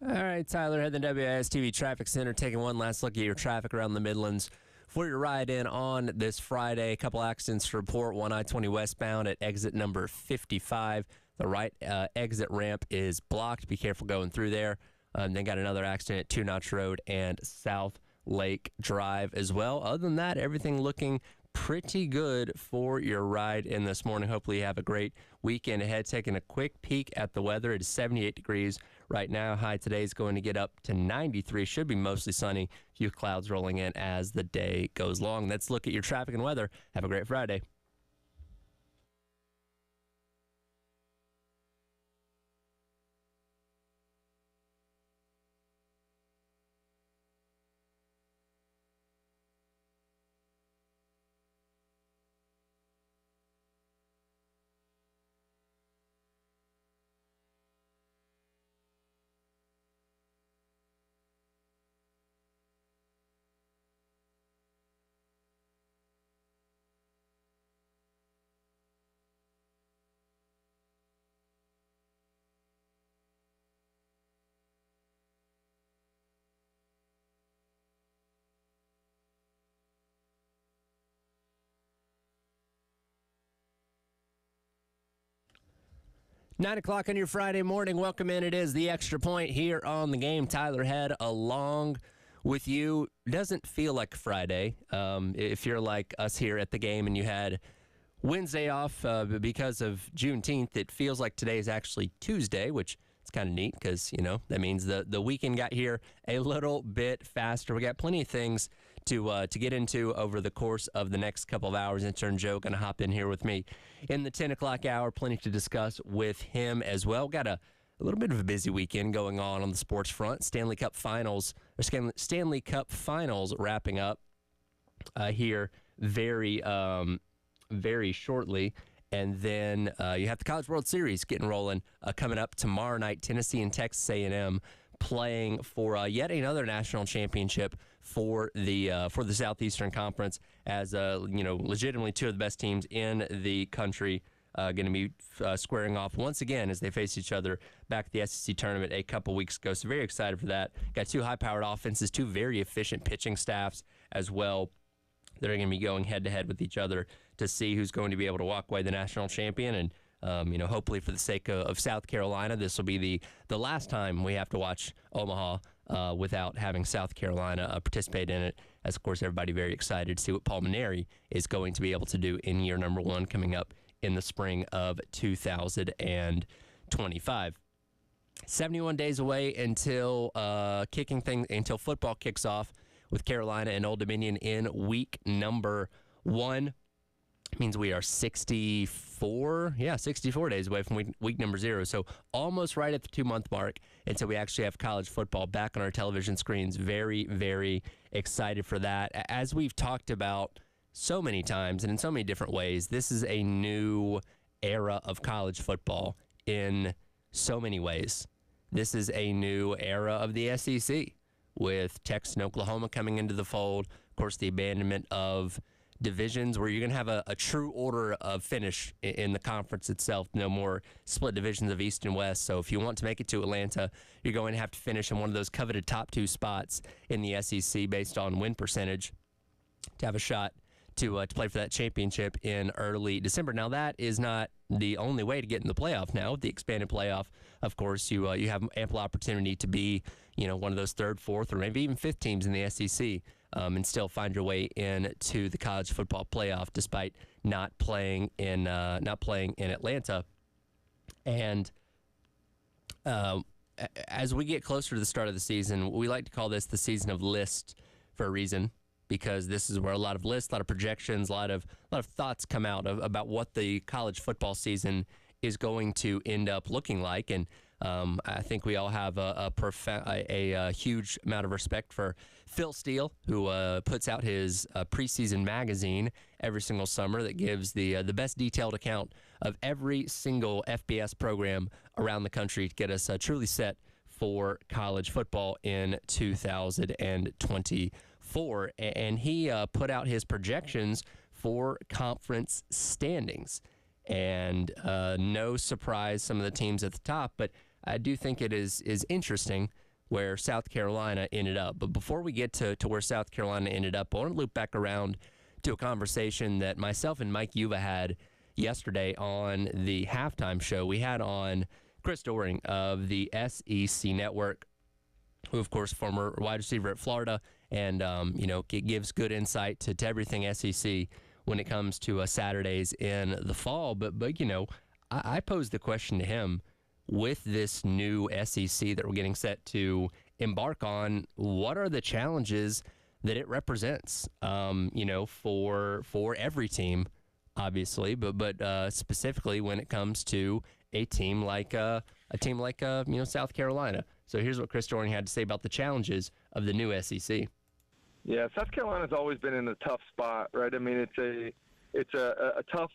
All right, Tyler, head to the WIS-TV Traffic Center, taking one last look at your traffic around the Midlands for your ride in on this Friday. A couple accidents to report. One I-20 westbound at exit number 55. The right exit ramp is blocked. Be careful going through there. Then got another accident at Two Notch Road and South Lake Drive as well. Other than that, everything looking pretty good for your ride in this morning. Hopefully you have a great weekend ahead. Taking a quick peek at the weather. It is 78 degrees right now. High today is going to get up to 93. Should be mostly sunny. Few clouds rolling in as the day goes long. Let's look at your traffic and weather. Have a great Friday. Nine o'clock on your Friday morning. Welcome in. It is the Extra Point here on the game. Tyler Head along with you. Doesn't feel like Friday. If you're like us here at the game and you had Wednesday off because of Juneteenth, it feels like today is actually Tuesday, which it's kind of neat because, you know, that means the weekend got here a little bit faster. We got plenty of things to get into over the course of the next couple of hours. Intern Joe going to hop in here with me in the 10 o'clock hour. Plenty to discuss with him as well. Got a little bit of a busy weekend going on the sports front. Stanley Cup Finals wrapping up here very shortly. And then you have the College World Series getting rolling coming up tomorrow night. Tennessee and Texas A&M playing for yet another national championship for the Southeastern Conference, as legitimately two of the best teams in the country going to be squaring off once again as they face each other back at the SEC tournament a couple weeks ago. So very excited for that. Got two high-powered offenses, two very efficient pitching staffs as well. They're going to be going head-to-head with each other to see who's going to be able to walk away the national champion. And, hopefully for the sake of South Carolina, this will be the last time we have to watch Omaha without having South Carolina participate in it. As, of course, everybody very excited to see what Paul Mainieri is going to be able to do in year number one coming up in the spring of 2025. 71 days away until football kicks off with Carolina and Old Dominion in week number one. It means we are 64 days away from week number 0. So almost right at the 2-month mark until we actually have college football back on our television screens. Very, very excited for that. As we've talked about so many times and in so many different ways, this is a new era of college football in so many ways. This is a new era of the SEC. With Texas and Oklahoma coming into the fold, of course, the abandonment of divisions where you're going to have a true order of finish in the conference itself. No more split divisions of East and West. So if you want to make it to Atlanta, you're going to have to finish in one of those coveted top 2 spots in the SEC based on win percentage to have a shot to play for that championship in early December. Now, that is not the only way to get in the playoff now. With the expanded playoff, of course, you have ample opportunity to be, one of those 3rd, 4th, or maybe even 5th teams in the SEC and still find your way into the college football playoff despite not playing in Atlanta. And as we get closer to the start of the season, we like to call this the season of lists for a reason, because this is where a lot of lists, a lot of projections, a lot of thoughts come out about what the college football season is going to end up looking like. And I think we all have a huge amount of respect for Phil Steele, who puts out his preseason magazine every single summer that gives the best detailed account of every single FBS program around the country to get us truly set for college football in 2024. And he put out his projections for conference standings. And no surprise, some of the teams at the top, but I do think it is interesting where South Carolina ended up. But before we get to where South Carolina ended up, I want to loop back around to a conversation that myself and Mike Yuva had yesterday on the halftime show. We had on Chris Doering of the SEC Network, who, of course, former wide receiver at Florida, and, gives good insight to everything SEC when it comes to Saturdays in the fall. But I posed the question to him, with this new SEC that we're getting set to embark on, what are the challenges that it represents, for every team, obviously, but specifically when it comes to a team like South Carolina. So here's what Chris Doering had to say about the challenges of the new SEC. Yeah, South Carolina's always been in a tough spot, right? I mean, it's a tough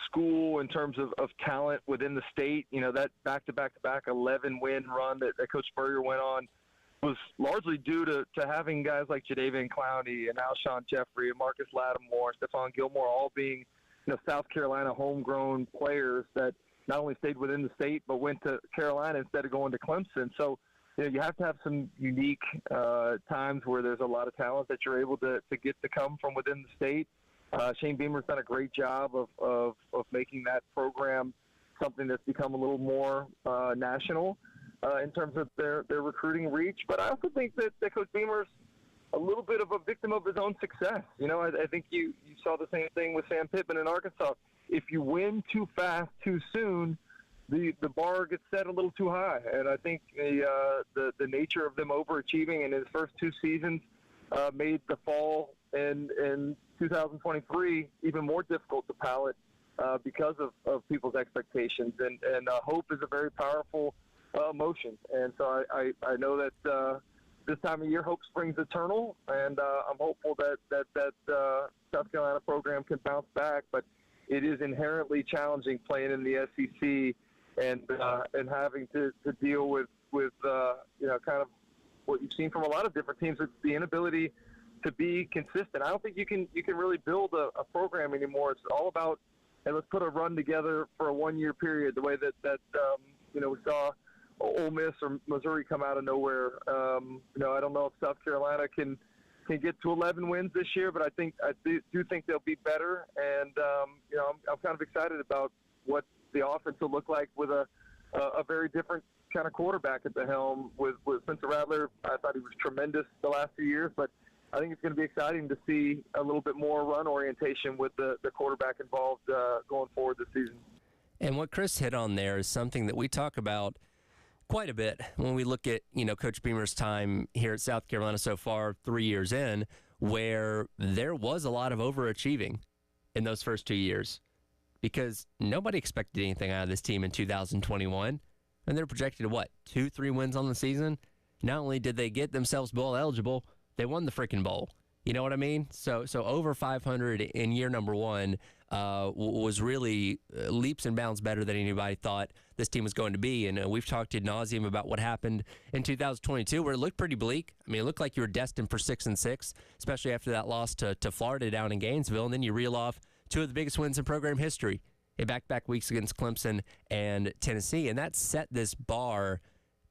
school in terms of talent within the state. That back-to-back 11-win run that Coach Spurrier went on was largely due to having guys like Jadeveon Clowney and Alshon Jeffrey and Marcus Lattimore, Stephon Gilmore, all being South Carolina homegrown players that not only stayed within the state but went to Carolina instead of going to Clemson. So you have to have some unique times where there's a lot of talent that you're able to get to come from within the state. Shane Beamer's done a great job of making that program something that's become a little more national in terms of their recruiting reach. But I also think that Coach Beamer's a little bit of a victim of his own success. I think you saw the same thing with Sam Pittman in Arkansas. If you win too fast, too soon, the bar gets set a little too high. And I think the nature of them overachieving in his first two seasons made the fall in 2023 even more difficult to palate because of people's expectations. And hope is a very powerful emotion. And so I know that this time of year, hope springs eternal, and I'm hopeful that South Carolina program can bounce back. But it is inherently challenging playing in the SEC and having to deal with kind of what you've seen from a lot of different teams, with the inability to be consistent. I don't think you can really build a program anymore. It's all about, hey, let's put a run together for a 1-year period, the way that we saw Ole Miss or Missouri come out of nowhere. I don't know if South Carolina can get to 11 wins this year, but I do think they'll be better. And I'm kind of excited about what the offense will look like with a very different kind of quarterback at the helm. With Spencer Rattler, I thought he was tremendous the last few years, but I think it's going to be exciting to see a little bit more run orientation with the quarterback involved going forward this season. And what Chris hit on there is something that we talk about quite a bit when we look at, Coach Beamer's time here at South Carolina so far, 3 years in, where there was a lot of overachieving in those first 2 years because nobody expected anything out of this team in 2021. And they're projected to 2-3 wins on the season. Not only did they get themselves bowl eligible, they won the freaking bowl. You know what I mean? So over 500 in year number one was really leaps and bounds better than anybody thought this team was going to be. And we've talked ad nauseum about what happened in 2022, where it looked pretty bleak. I mean, it looked like you were destined for 6-6, especially after that loss to Florida down in Gainesville. And then you reel off two of the biggest wins in program history in back-to-back weeks against Clemson and Tennessee. And that set this bar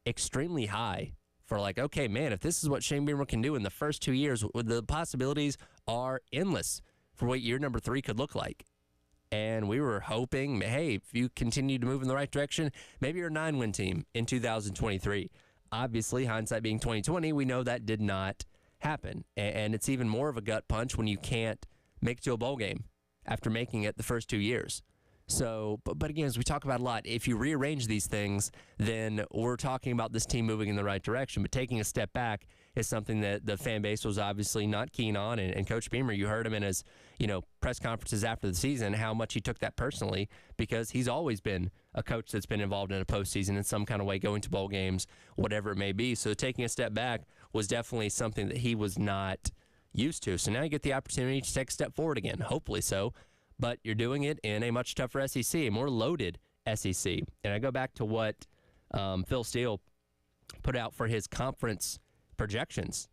extremely high for okay, man, if this is what Shane Beamer can do in the first 2 years, the possibilities are endless for what year number 3 could look like. And we were hoping, hey, if you continue to move in the right direction, maybe you're a 9-win team in 2023. Obviously, hindsight being 2020, we know that did not happen. And it's even more of a gut punch when you can't make it to a bowl game after making it the first 2 years. So, but again, as we talk about a lot, if you rearrange these things, then we're talking about this team moving in the right direction. But taking a step back is something that the fan base was obviously not keen on. And Coach Beamer, you heard him in his, press conferences after the season, how much he took that personally, because he's always been a coach that's been involved in a postseason in some kind of way, going to bowl games, whatever it may be. So taking a step back was definitely something that he was not used to. So now you get the opportunity to take a step forward again, hopefully so. But you're doing it in a much tougher SEC, a more loaded SEC. And I go back to what Phil Steele put out for his conference projections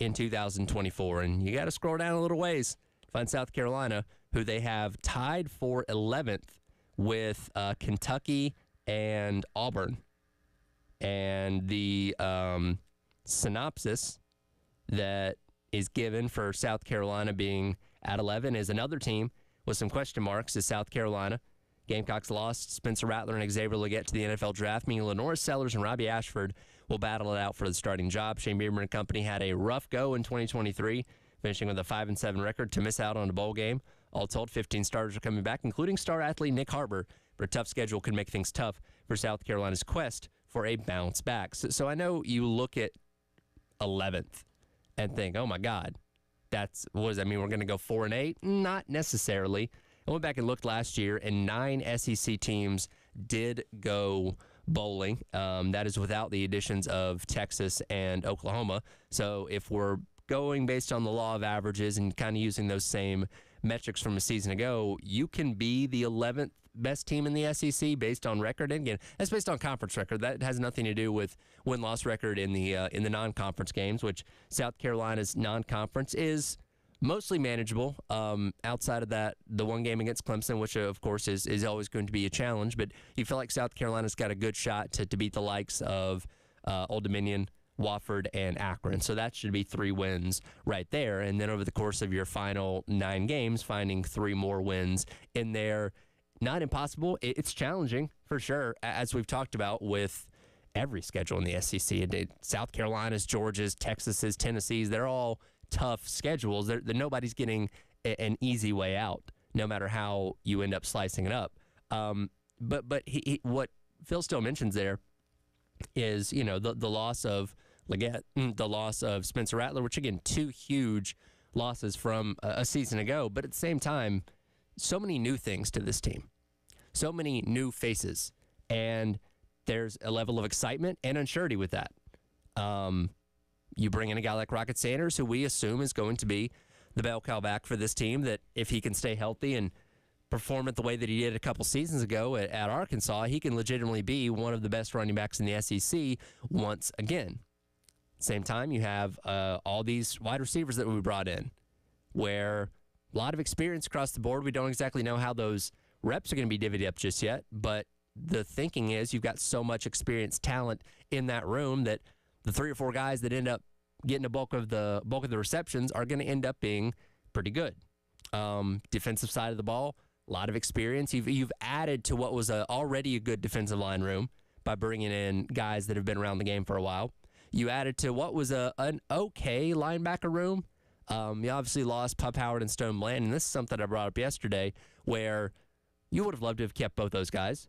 in 2024. And you got to scroll down a little ways to find South Carolina, who they have tied for 11th with Kentucky and Auburn. And the synopsis that is given for South Carolina being at 11 is another team with some question marks is South Carolina. Gamecocks lost Spencer Rattler and Xavier Legette to the NFL draft, meaning Lenora Sellers and Robbie Ashford will battle it out for the starting job. Shane Beamer and company had a rough go in 2023, finishing with a 5-7 record to miss out on a bowl game. All told, 15 starters are coming back, including star athlete Nick Harbor, but a tough schedule could make things tough for South Carolina's quest for a bounce back. So I know you look at 11th and think, oh my God, what does that mean? We're going to go 4-8? Not necessarily. I went back and looked last year, and 9 SEC teams did go bowling. That is without the additions of Texas and Oklahoma. So if we're going based on the law of averages and kind of using those same metrics from a season ago, you can be the 11th best team in the SEC based on record. And again, that's based on conference record. That has nothing to do with win-loss record in the non-conference games, which South Carolina's non-conference is mostly manageable. Outside of that, the one game against Clemson, which of course is always going to be a challenge, but you feel like South Carolina's got a good shot to beat the likes of Old Dominion, Wofford, and Akron. So that should be 3 wins right there. And then over the course of your final 9 games, finding 3 more wins in there, not impossible. It's challenging for sure, as we've talked about with every schedule in the SEC. South Carolina's, Georgia's, Texas's, Tennessee's, they're all tough schedules. Nobody's getting an easy way out, no matter how you end up slicing it up. But what Phil still mentions there is, the loss of Legette, the loss of Spencer Rattler, which again, 2 huge losses from a season ago. But at the same time, so many new things to this team, so many new faces, and there's a level of excitement and unsurety with that. You bring in a guy like Rocket Sanders, who we assume is going to be the bell cow back for this team, that if he can stay healthy and perform it the way that he did a couple seasons ago at Arkansas, he can legitimately be one of the best running backs in the SEC once again. Same time, you have all these wide receivers that we brought in, where a lot of experience across the board. We don't exactly know how those reps are going to be divvied up just yet, but the thinking is you've got so much experienced talent in that room that the 3 or 4 guys that end up getting a bulk of the receptions are going to end up being pretty good. Defensive side of the ball, a lot of experience. You've added to what was already a good defensive line room by bringing in guys that have been around the game for a while. You added to what was an okay linebacker room. You obviously lost Pup Howard and Stone Blanton, and this is something I brought up yesterday, where you would have loved to have kept both those guys.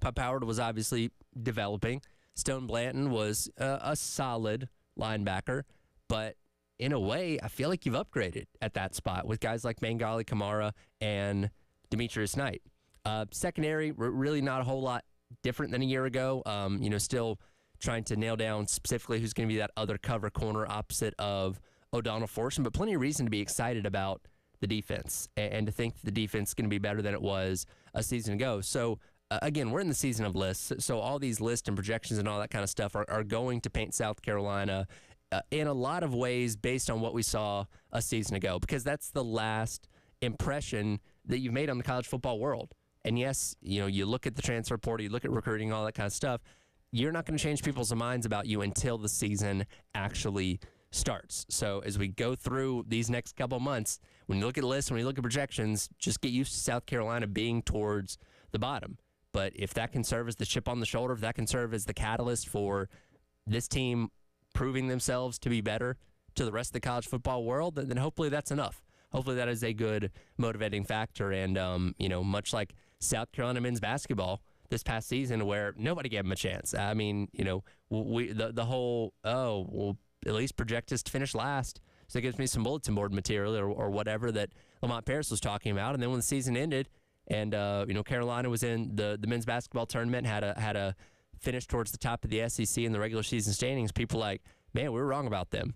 Pup Howard was obviously developing. Stone Blanton was a solid linebacker, but in a way, I feel like you've upgraded at that spot with guys like Mangali Kamara and Demetrius Knight. Secondary, really not a whole lot different than a year ago. Still trying to nail down specifically who's going to be that other cover corner opposite of O'Donnell Fortune, but plenty of reason to be excited about the defense and to think the defense is going to be better than it was a season ago. So, again, we're in the season of lists, so all these lists and projections and all that kind of stuff are going to paint South Carolina in a lot of ways based on what we saw a season ago, because that's the last impression that you've made on the college football world. And yes, you look at the transfer portal, you look at recruiting, all that kind of stuff. You're not going to change people's minds about you until the season actually starts. So as we go through these next couple months, when you look at lists, when you look at projections, just get used to South Carolina being towards the bottom. But if that can serve as the chip on the shoulder, if that can serve as the catalyst for this team proving themselves to be better to the rest of the college football world, then hopefully that's enough. Hopefully that is a good motivating factor. And, much like South Carolina men's basketball this past season, where nobody gave them a chance. I mean, the whole, at least project us to finish last. So it gives me some bulletin board material or whatever that Lamont Paris was talking about. And then when the season ended and, Carolina was in the men's basketball tournament, had a finish towards the top of the SEC in the regular season standings, people like, man, we were wrong about them.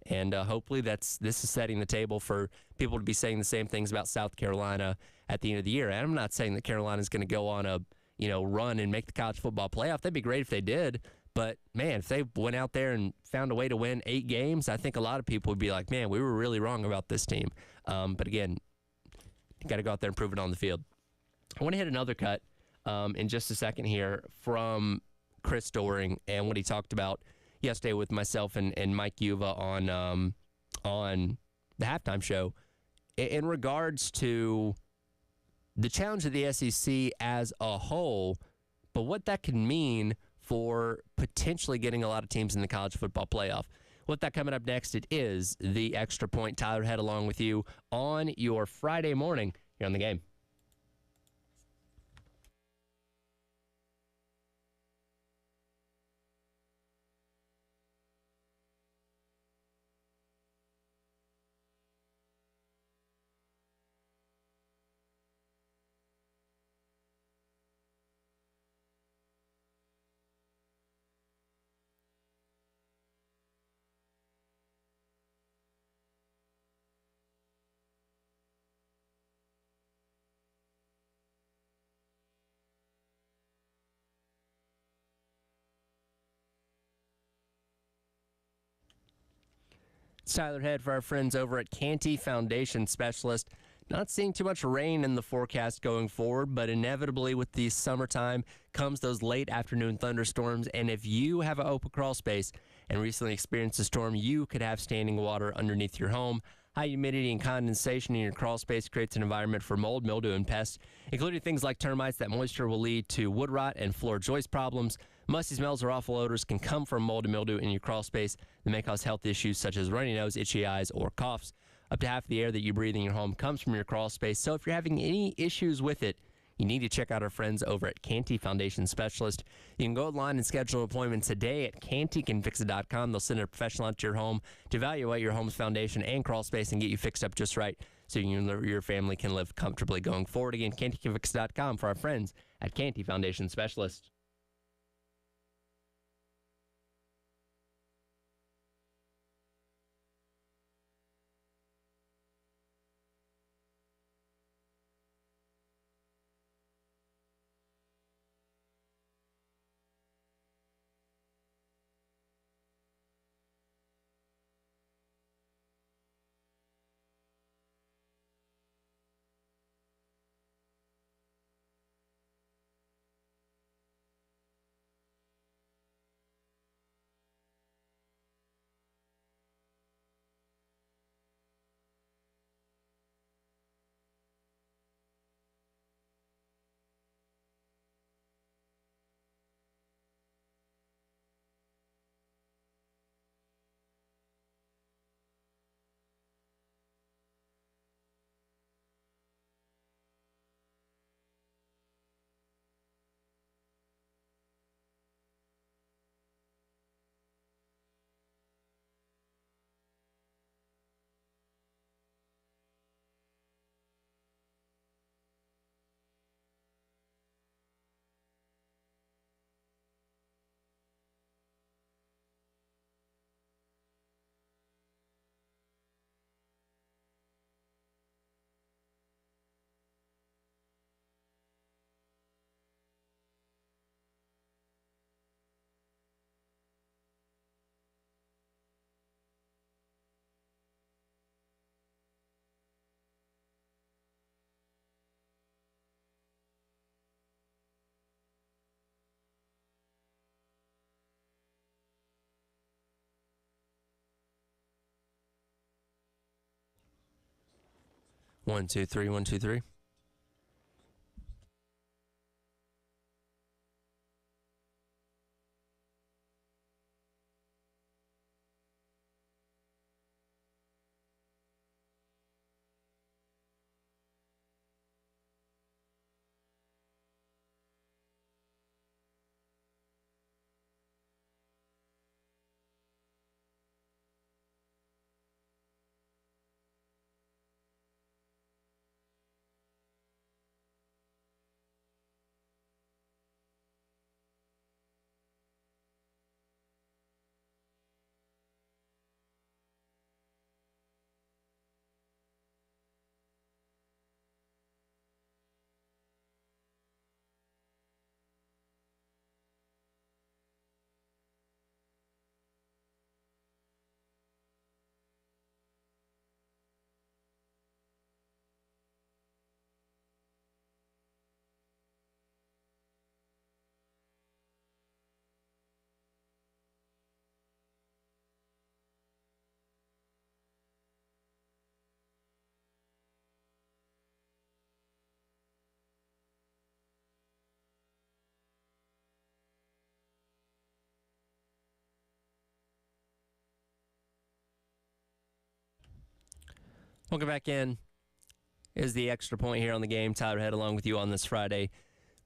And hopefully this is setting the table for people to be saying the same things about South Carolina at the end of the year. And I'm not saying that Carolina is going to go on a run and make the college football playoff. That'd be great if they did. But, man, if they went out there and found a way to win 8 games, I think a lot of people would be like, man, we were really wrong about this team. But, again, you got to go out there and prove it on the field. I want to hit another cut in just a second here from Chris Doering and what he talked about yesterday with myself and Mike Yuva on the halftime show in regards to the challenge of the SEC as a whole, but what that can mean for potentially getting a lot of teams in the college football playoff. With that coming up next, it is the Extra Point. Tyler Head along with you on your Friday morning here on The Game. It's Tyler Head for our friends over at Canty Foundation Specialist. Not seeing too much rain in the forecast going forward, but inevitably with the summertime comes those late afternoon thunderstorms. And if you have an open crawl space and recently experienced a storm, you could have standing water underneath your home. High humidity and condensation in your crawl space creates an environment for mold, mildew, and pests, including things like termites. That moisture will lead to wood rot and floor joist problems. Musty smells or awful odors can come from mold and mildew in your crawl space that may cause health issues such as runny nose, itchy eyes, or coughs. Up to half the air that you breathe in your home comes from your crawl space. So if you're having any issues with it, you need to check out our friends over at Canty Foundation Specialist. You can go online and schedule an appointment today at cantycanfixit.com. They'll send a professional out to your home to evaluate your home's foundation and crawl space and get you fixed up just right so you and your family can live comfortably going forward. Again, cantycanfixit.com for our friends at Canty Foundation Specialist. One, two, three, 1, 2, 3. Welcome back in. Is the Extra Point here on the game. Tyler Head along with you on this Friday.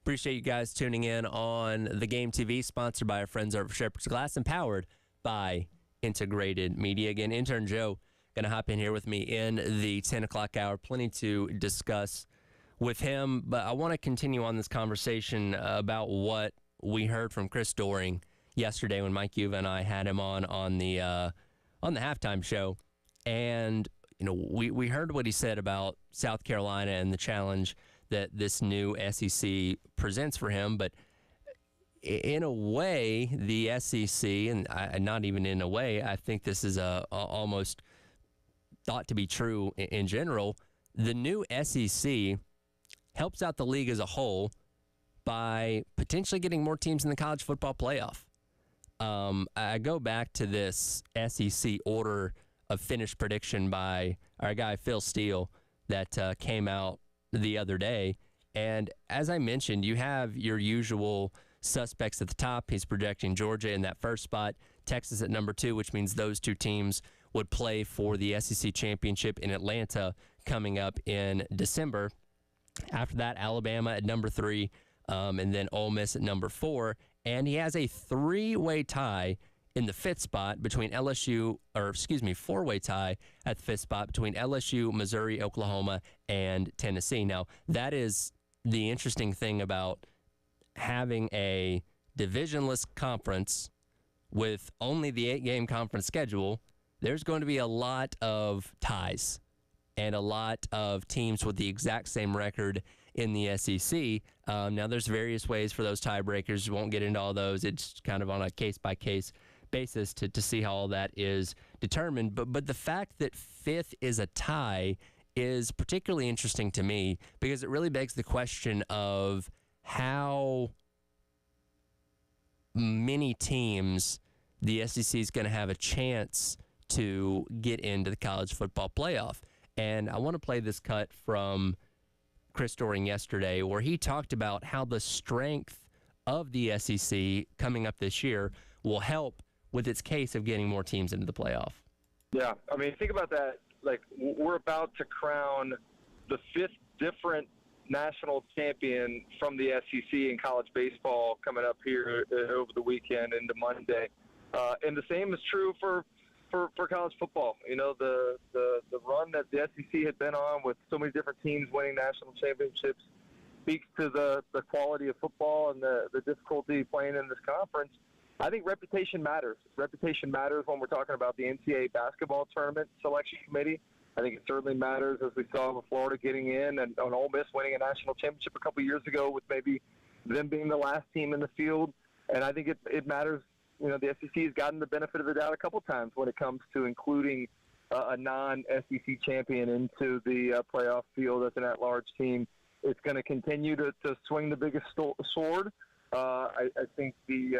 Appreciate you guys tuning in on the Game TV, sponsored by our friends over Shepherd's Glass and powered by Integrated Media. Again, intern Joe going to hop in here with me in the 10 o'clock hour. Plenty to discuss with him, but I want to continue on this conversation about what we heard from Chris Doering yesterday when Mike Yuva and I had him on the halftime show. And we heard what he said about South Carolina and the challenge that this new SEC presents for him. But in a way, the SEC, and not even in a way, I think this is almost thought to be true in general, the new SEC helps out the league as a whole by potentially getting more teams in the college football playoff. I go back to this SEC order of finish prediction by our guy Phil Steele that came out the other day. And as I mentioned, you have your usual suspects at the top. He's projecting Georgia in that first spot, Texas at number 2, which means those two teams would play for the SEC championship in Atlanta coming up in December. After that, Alabama at number 3, and then Ole Miss at number 4. And he has a 3-way tie in the 5th spot between four-way tie at the 5th spot between LSU, Missouri, Oklahoma, and Tennessee. Now, that is the interesting thing about having a divisionless conference with only the 8-game conference schedule. There's going to be a lot of ties and a lot of teams with the exact same record in the SEC. Now, there's various ways for those tiebreakers. We won't get into all those. It's kind of on a case-by-case basis to see how all that is determined. But the fact that 5th is a tie is particularly interesting to me because it really begs the question of how many teams the SEC is going to have a chance to get into the college football playoff. And I want to play this cut from Chris Doering yesterday where he talked about how the strength of the SEC coming up this year will help with its case of getting more teams into the playoff. Yeah, I mean, think about that. Like, we're about to crown the 5th different national champion from the SEC in college baseball coming up here over the weekend into Monday. And the same is true for college football. You know, the run that the SEC had been on with so many different teams winning national championships speaks to the quality of football and the difficulty playing in this conference. I think reputation matters. Reputation matters when we're talking about the NCAA basketball tournament selection committee. I think it certainly matters, as we saw with Florida getting in and on Ole Miss winning a national championship a couple years ago with maybe them being the last team in the field. And I think it matters. You know, the SEC has gotten the benefit of the doubt a couple times when it comes to including a non-SEC champion into the playoff field as an at-large team. It's going to continue to swing the biggest sword. I think the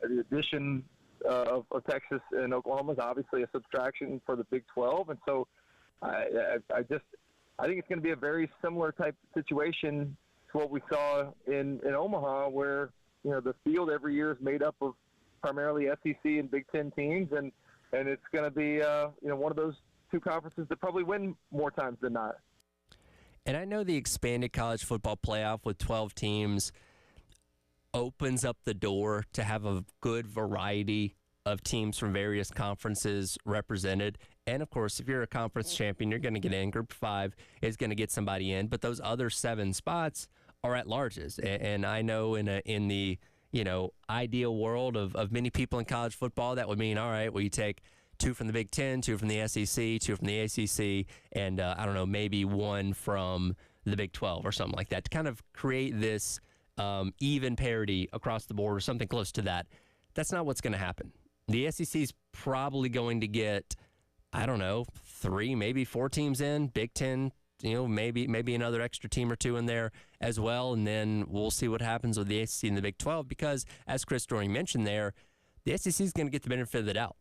addition of Texas and Oklahoma is obviously a subtraction for the Big 12, and so I think it's going to be a very similar type situation to what we saw in Omaha, where the field every year is made up of primarily SEC and Big Ten teams, and it's going to be one of those two conferences that probably win more times than not. And I know the expanded college football playoff with 12 teams opens up the door to have a good variety of teams from various conferences represented. And, of course, if you're a conference champion, you're going to get in. Group 5 is going to get somebody in. But those other 7 spots are at larges. And I know in the ideal world of many people in college football, that would mean, all right, well, you take 2 from the Big 10, 2 from the SEC, 2 from the ACC, and, maybe 1 from the Big 12 or something like that to kind of create this even parity across the board or something close to that. That's not what's going to happen. The SEC is probably going to get, 3, maybe 4 teams in. Big Ten, maybe another extra team or 2 in there as well. And then we'll see what happens with the ACC and the Big 12 because, as Chris Doering mentioned there, the SEC is going to get the benefit of the doubt.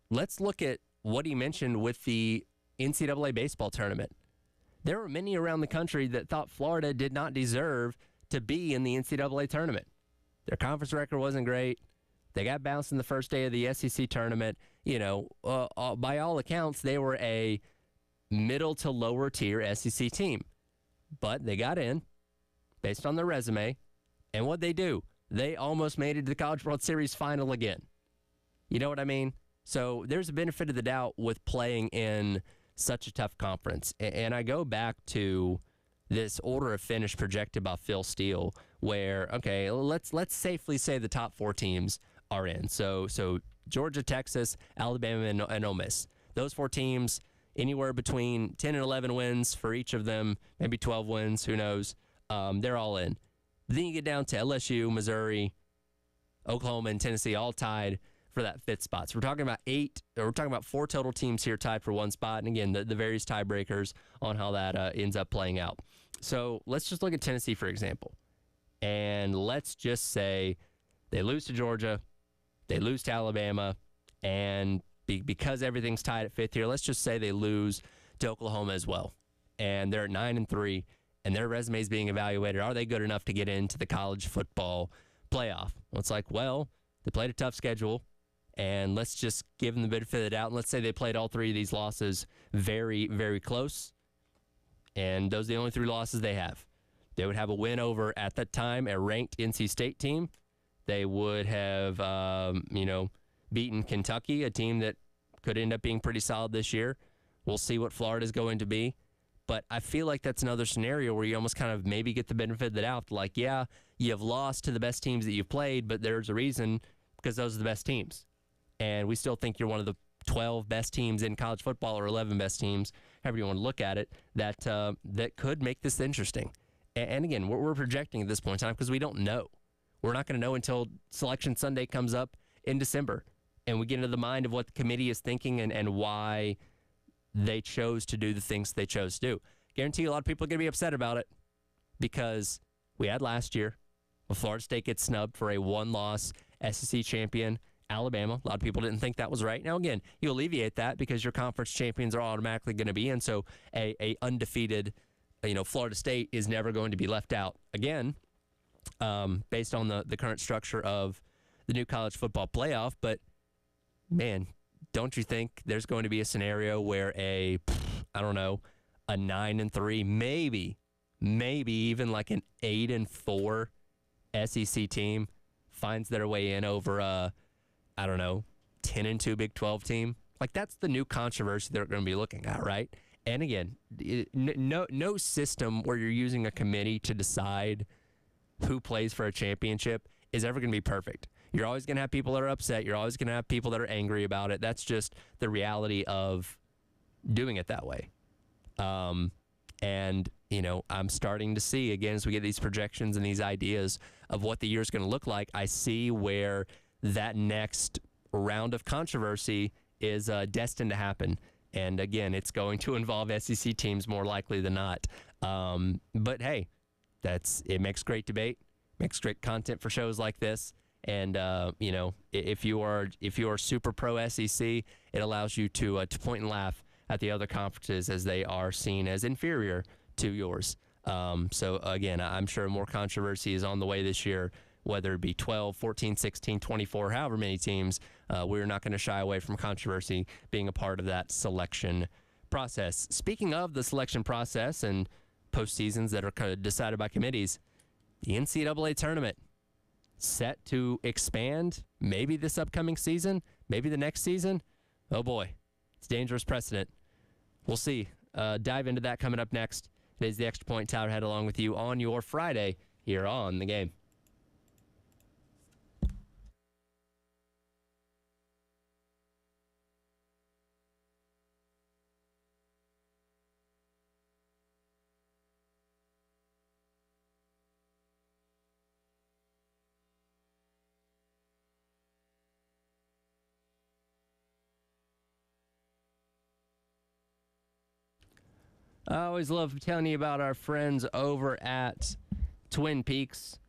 Let's look at what he mentioned with the NCAA baseball tournament. There were many around the country that thought Florida did not deserve to be in the NCAA tournament. Their conference record wasn't great. They got bounced in the first day of the SEC tournament. By all accounts, they were a middle to lower tier SEC team. But they got in based on their resume. And what they do, they almost made it to the College World Series final again. You know what I mean? So there's a benefit of the doubt with playing in such a tough conference. And I go back to this order of finish projected by Phil Steele, where, okay, let's safely say the top 4 teams are in. So Georgia, Texas, Alabama, and Ole Miss. Those 4 teams, anywhere between 10 and 11 wins for each of them, maybe 12 wins, who knows. They're all in. Then you get down to LSU, Missouri, Oklahoma, and Tennessee, all tied for that 5th spot. So we're talking about 4 total teams here tied for 1 spot. And again, the various tiebreakers on how that ends up playing out. So let's just look at Tennessee, for example. And let's just say they lose to Georgia, they lose to Alabama, and because everything's tied at 5th here, let's just say they lose to Oklahoma as well. And they're at 9-3, and their resume is being evaluated. Are they good enough to get into the college football playoff? Well, it's like, well, they played a tough schedule, and let's just give them the benefit of the doubt. And let's say they played all 3 of these losses very, very close, and those are the only 3 losses they have. They would have a win over, at that time, a ranked NC State team. They would have, beaten Kentucky, a team that could end up being pretty solid this year. We'll see what Florida's going to be. But I feel like that's another scenario where you almost kind of maybe get the benefit of the doubt. Like, yeah, you've lost to the best teams that you've played, but there's a reason, because those are the best teams. And we still think you're one of the 12 best teams in college football, or 11 best teams, however you want to look at it, that could make this interesting. And again, we're projecting at this point in time because we don't know. We're not going to know until Selection Sunday comes up in December, and we get into the mind of what the committee is thinking and why they chose to do the things they chose to do. Guarantee you a lot of people are going to be upset about it, because we had last year when Florida State gets snubbed for a 1-loss SEC champion, Alabama. A lot of people didn't think that was right. Now, again, you alleviate that because your conference champions are automatically going to be in, so a undefeated Florida State is never going to be left out again, based on the current structure of the new college football playoff. But, man, don't you think there's going to be a scenario where a 9-3, maybe even like an 8-4 SEC team finds their way in over a 10-2 Big 12 team? Like, that's the new controversy they're going to be looking at, right? And again, no system where you're using a committee to decide who plays for a championship is ever going to be perfect. You're always going to have people that are upset. You're always going to have people that are angry about it. That's just the reality of doing it that way. And, I'm starting to see, again, as we get these projections and these ideas of what the year is going to look like, I see where that next round of controversy is destined to happen. And again, it's going to involve SEC teams more likely than not. But hey, it makes great debate, makes great content for shows like this. And if you are super pro SEC, it allows you to point and laugh at the other conferences as they are seen as inferior to yours. So again, I'm sure more controversy is on the way this year, whether it be 12, 14, 16, 24, however many teams. We're not going to shy away from controversy being a part of that selection process. Speaking of the selection process and postseasons that are kind of decided by committees, the NCAA tournament set to expand maybe this upcoming season, maybe the next season. Oh boy, it's dangerous precedent. We'll see. Dive into that coming up next. It is the Extra Point. Tyler Head along with you on your Friday here on The Game. I always love telling you about our friends over at Twin Peaks.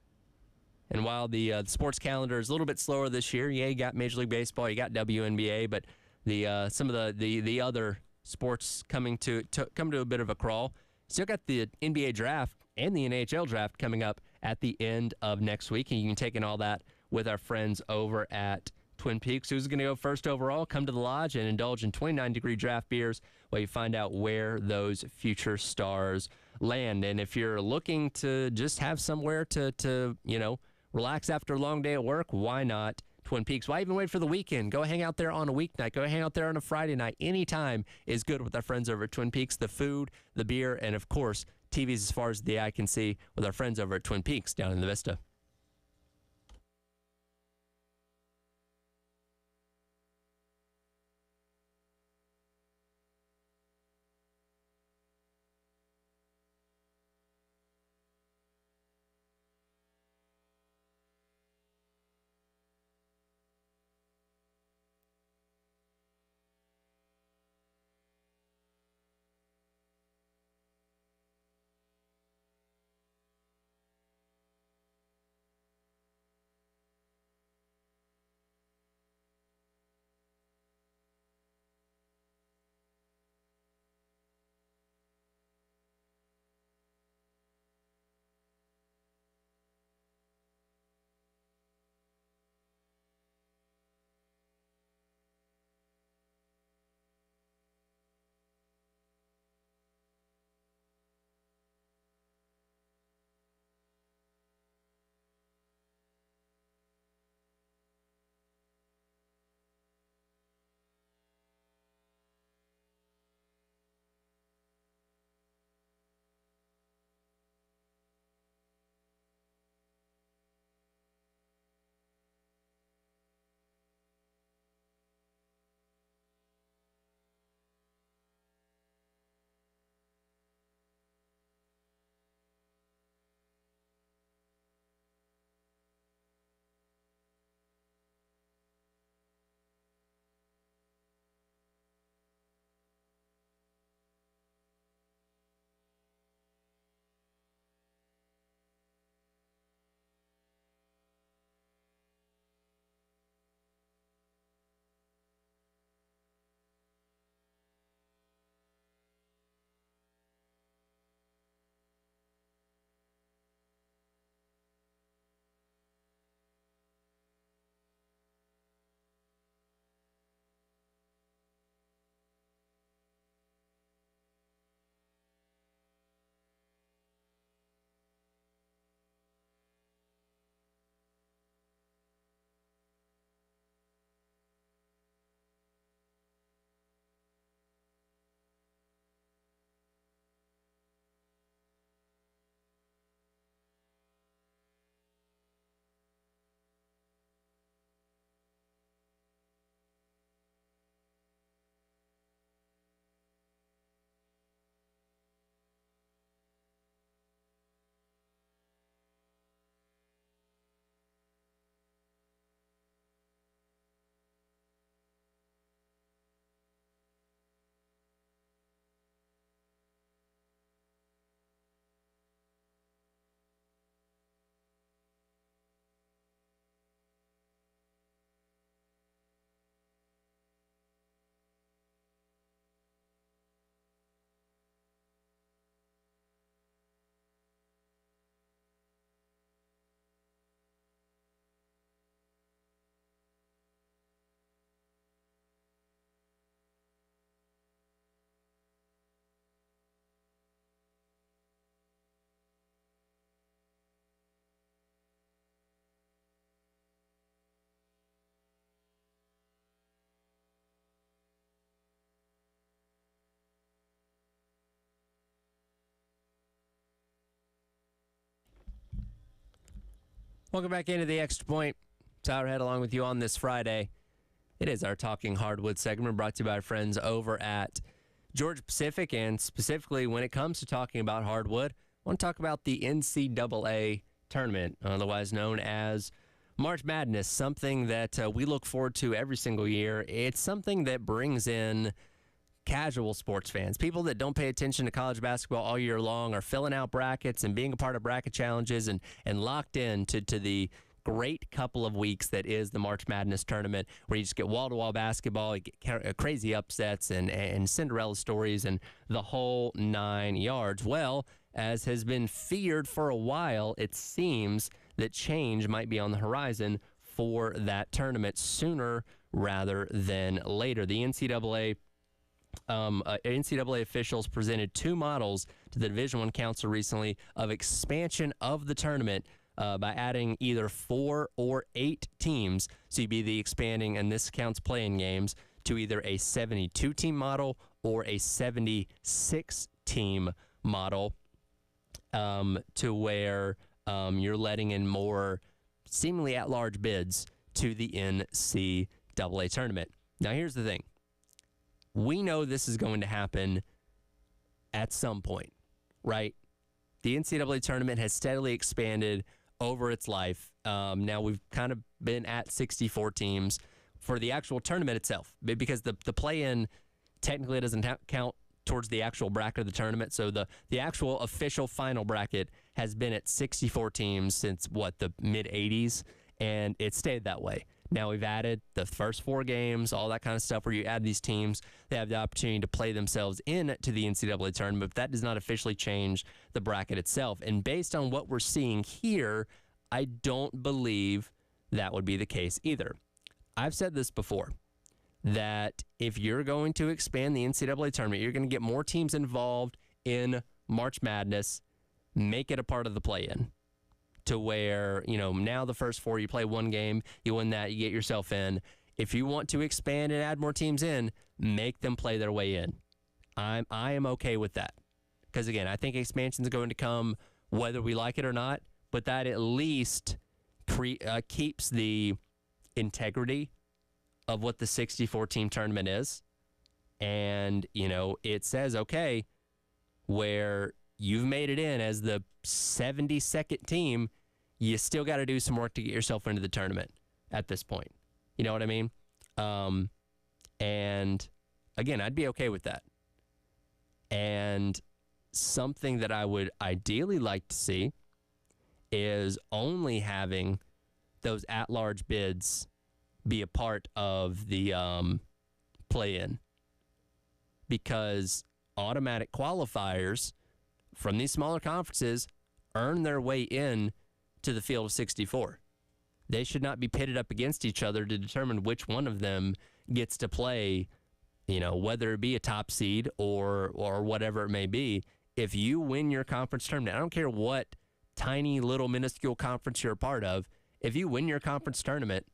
And while the sports calendar is a little bit slower this year, yeah, you got Major League Baseball, you got WNBA, but some of the other sports come to a bit of a crawl. Still got the NBA draft and the NHL draft coming up at the end of next week, and you can take in all that with our friends over at Twin Peaks. Who's going to go first overall? Come to the Lodge and indulge in 29-degree draft beers while you find out where those future stars land. And if you're looking to just have somewhere to relax after a long day at work, why not Twin Peaks? Why even wait for the weekend? Go hang out there on a weeknight. Go hang out there on a Friday night. Anytime is good with our friends over at Twin Peaks. The food, the beer, and, of course, TVs as far as the eye can see with our friends over at Twin Peaks down in the Vista. Welcome back into the Extra Point. Tyler Head along with you on this Friday. It is our Talking Hardwood segment brought to you by our friends over at Georgia Pacific. And specifically when it comes to talking about hardwood, I want to talk about the NCAA tournament, otherwise known as March Madness, something that we look forward to every single year. It's something that brings in casual sports fans, people that don't pay attention to college basketball all year long, are filling out brackets and being a part of bracket challenges and locked in to the great couple of weeks that is the March Madness tournament, where you just get wall-to-wall basketball, you get crazy upsets and Cinderella stories and the whole 9 yards. Well, as has been feared for a while, it seems that change might be on the horizon for that tournament sooner rather than later. The NCAA officials presented two models to the Division I Council recently of expansion of the tournament by adding either 4 or 8 teams. So you'd be the expanding, and this counts playing games, to either a 72-team model or a 76-team model, to where you're letting in more seemingly at-large bids to the NCAA tournament. Now, here's the thing. We know this is going to happen at some point, right? The NCAA tournament has steadily expanded over its life. Now we've kind of been at 64 teams for the actual tournament itself, because the play-in technically doesn't count towards the actual bracket of the tournament. So the actual official final bracket has been at 64 teams since, the mid-'80s, and it stayed that way. Now we've added the first 4 games, all that kind of stuff, where you add these teams. They have the opportunity to play themselves into the NCAA tournament, but that does not officially change the bracket itself. And based on what we're seeing here, I don't believe that would be the case either. I've said this before, that if you're going to expand the NCAA tournament, you're going to get more teams involved in March Madness, make it a part of the play-in, to where, now the first 4, you play 1 game, you win that, you get yourself in. If you want to expand and add more teams in, make them play their way in. I am okay with that. Because, again, I think expansion is going to come whether we like it or not, but that at least keeps the integrity of what the 64-team tournament is. And, it says, okay, where you've made it in as the 72nd team, you still got to do some work to get yourself into the tournament at this point. You know what I mean? And again, I'd be okay with that. And something that I would ideally like to see is only having those at-large bids be a part of the play-in, because automatic qualifiers from these smaller conferences earn their way in to the field of 64. They should not be pitted up against each other to determine which one of them gets to play, whether it be a top seed or whatever it may be. If you win your conference tournament, I don't care what tiny little minuscule conference you're a part of, if you win your conference tournament,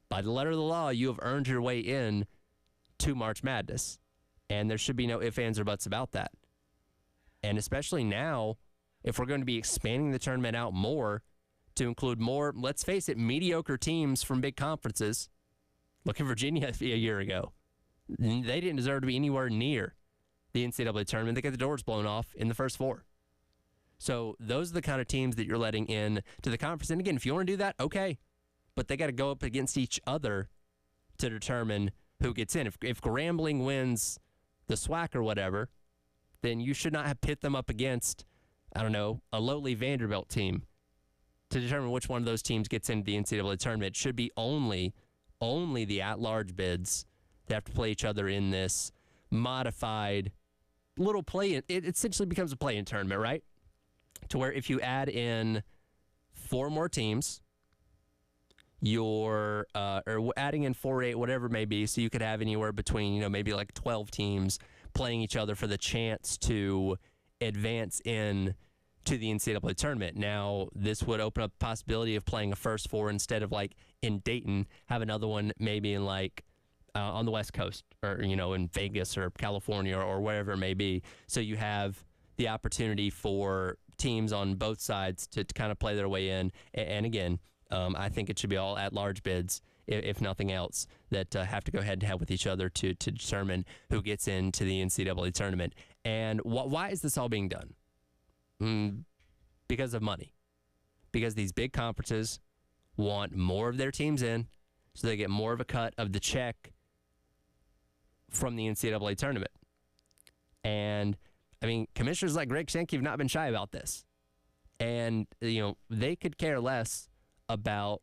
by the letter of the law, you have earned your way in to March Madness. And there should be no ifs, ands, or buts about that. And especially now, if we're going to be expanding the tournament out more to include more, let's face it, mediocre teams from big conferences. Look at Virginia a year ago. They didn't deserve to be anywhere near the NCAA tournament. They got the doors blown off in the first 4. So those are the kind of teams that you're letting in to the conference. And again, if you want to do that, okay. But they got to go up against each other to determine who gets in. If Grambling wins the SWAC or whatever, then you should not have pit them up against, a lowly Vanderbilt team to determine which one of those teams gets into the NCAA tournament. It should be only the at-large bids that have to play each other in this modified little play-in. It essentially becomes a play-in tournament, right? To where if you add in 4 more teams, you're or adding in 4 or 8, whatever it may be, so you could have anywhere between, maybe like 12 teams playing each other for the chance to advance in to the NCAA tournament. Now, this would open up the possibility of playing a first 4 instead of, like, in Dayton, have another one maybe in, like, on the West Coast or, in Vegas or California or wherever it may be. So you have the opportunity for teams on both sides to kind of play their way in. And again, I think it should be all at-large bids, if nothing else, that have to go head-to-head with each other to determine who gets into the NCAA tournament. And why is this all being done? Because of money. Because these big conferences want more of their teams in, so they get more of a cut of the check from the NCAA tournament. And, commissioners like Greg Sankey have not been shy about this. And, they could care less about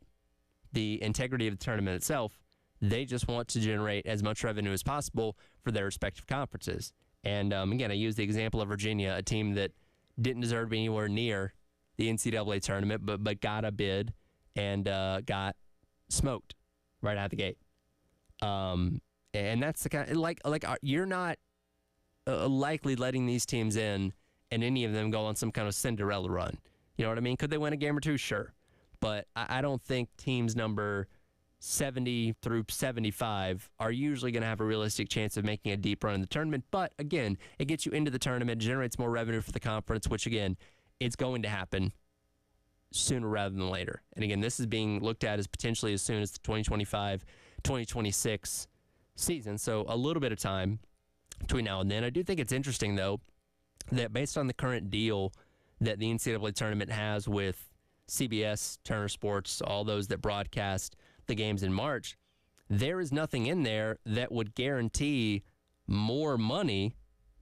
the integrity of the tournament itself. They just want to generate as much revenue as possible for their respective conferences. And again, I use the example of Virginia, a team that didn't deserve to be anywhere near the NCAA tournament, but got a bid and got smoked right out of the gate. And that's the kind of, you're not likely letting these teams in and any of them go on some kind of Cinderella run. You know what I mean? Could they win a game or two? Sure. But I don't think teams number 70 through 75 are usually going to have a realistic chance of making a deep run in the tournament. But again, it gets you into the tournament, generates more revenue for the conference, which again, it's going to happen sooner rather than later. And again, this is being looked at as potentially as soon as the 2025-2026 season. So a little bit of time between now and then. I do think it's interesting, though, that based on the current deal that the NCAA tournament has with CBS, Turner Sports, all those that broadcast the games in March, there is nothing in there that would guarantee more money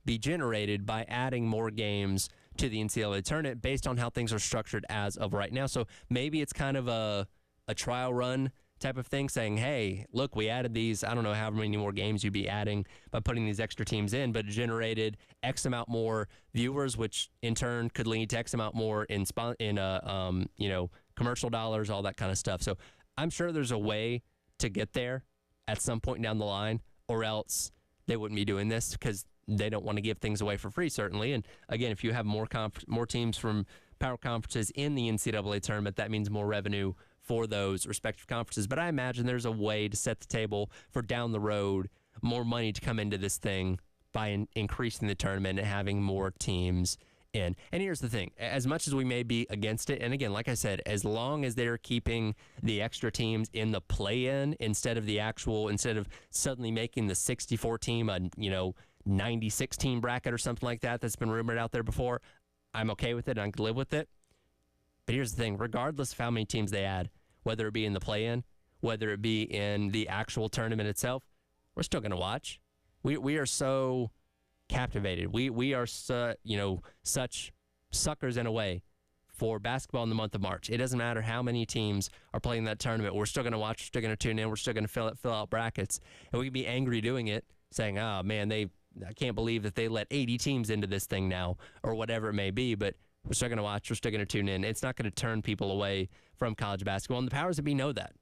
be generated by adding more games to the NCAA tournament based on how things are structured as of right now. So maybe it's kind of a trial run type of thing, saying, hey, look, we added these, I don't know how many more games you'd be adding by putting these extra teams in, but it generated X amount more viewers, which in turn could lead to X amount more in commercial dollars, all that kind of stuff. So I'm sure there's a way to get there at some point down the line, or else they wouldn't be doing this, because they don't want to give things away for free, certainly. And again, if you have more teams from power conferences in the NCAA tournament, that means more revenue for those respective conferences. But I imagine there's a way to set the table for down the road, more money to come into this thing by increasing the tournament and having more teams in. And here's the thing, as much as we may be against it, and again, like I said, as long as they're keeping the extra teams in the play-in instead of suddenly making the 64 team a 96 team bracket or something like that that's been rumored out there before, I'm okay with it. I can live with it. But here's the thing, regardless of how many teams they add, whether it be in the play-in, whether it be in the actual tournament itself, we're still going to watch. We are so captivated. We are such suckers in a way for basketball in the month of March. It doesn't matter how many teams are playing that tournament. We're still going to watch. We're still going to tune in. We're still going to fill out brackets. And we can be angry doing it, saying, oh, man, I can't believe that they let 80 teams into this thing now, or whatever it may be. But we're still going to watch. We're still going to tune in. It's not going to turn people away from college basketball. And the powers that be know that.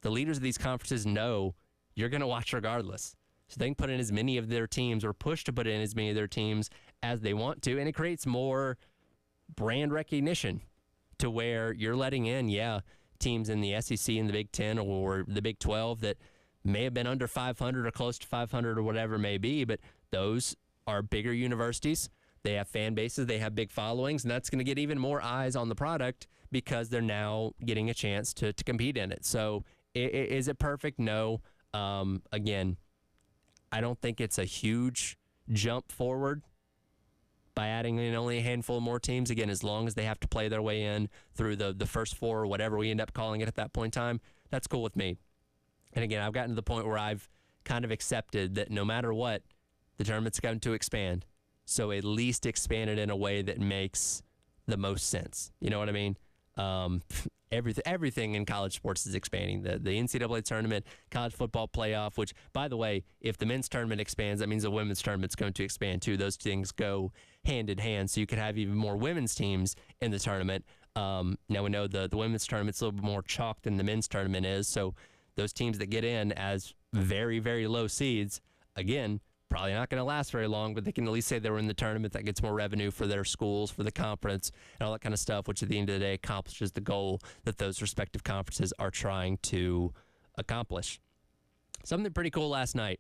The leaders of these conferences know you're going to watch regardless. So they can put in as many of their teams, or push to put in as many of their teams as they want to. And it creates more brand recognition to where you're letting in, teams in the SEC and the Big Ten or the Big 12 that may have been under 500 or close to 500 or whatever it may be, but those are bigger universities. They have fan bases, they have big followings, and that's going to get even more eyes on the product because they're now getting a chance to compete in it. So is it perfect? No. Again, I don't think it's a huge jump forward by adding in only a handful more teams. Again, as long as they have to play their way in through the first four or whatever we end up calling it at that point in time, that's cool with me. And again, I've gotten to the point where I've kind of accepted that no matter what, the tournament's going to expand. So at least expand it in a way that makes the most sense. You know what I mean? Everything in college sports is expanding. The NCAA tournament, college football playoff, which, by the way, if the men's tournament expands, that means the women's tournament's going to expand too. Those things go hand in hand. So you could have even more women's teams in the tournament. Now we know the women's tournament's a little bit more chalk than the men's tournament is. So those teams that get in as very, very low seeds, again, probably not going to last very long, but they can at least say they were in the tournament. That gets more revenue for their schools, for the conference, and all that kind of stuff, which at the end of the day accomplishes the goal that those respective conferences are trying to accomplish. Something pretty cool last night.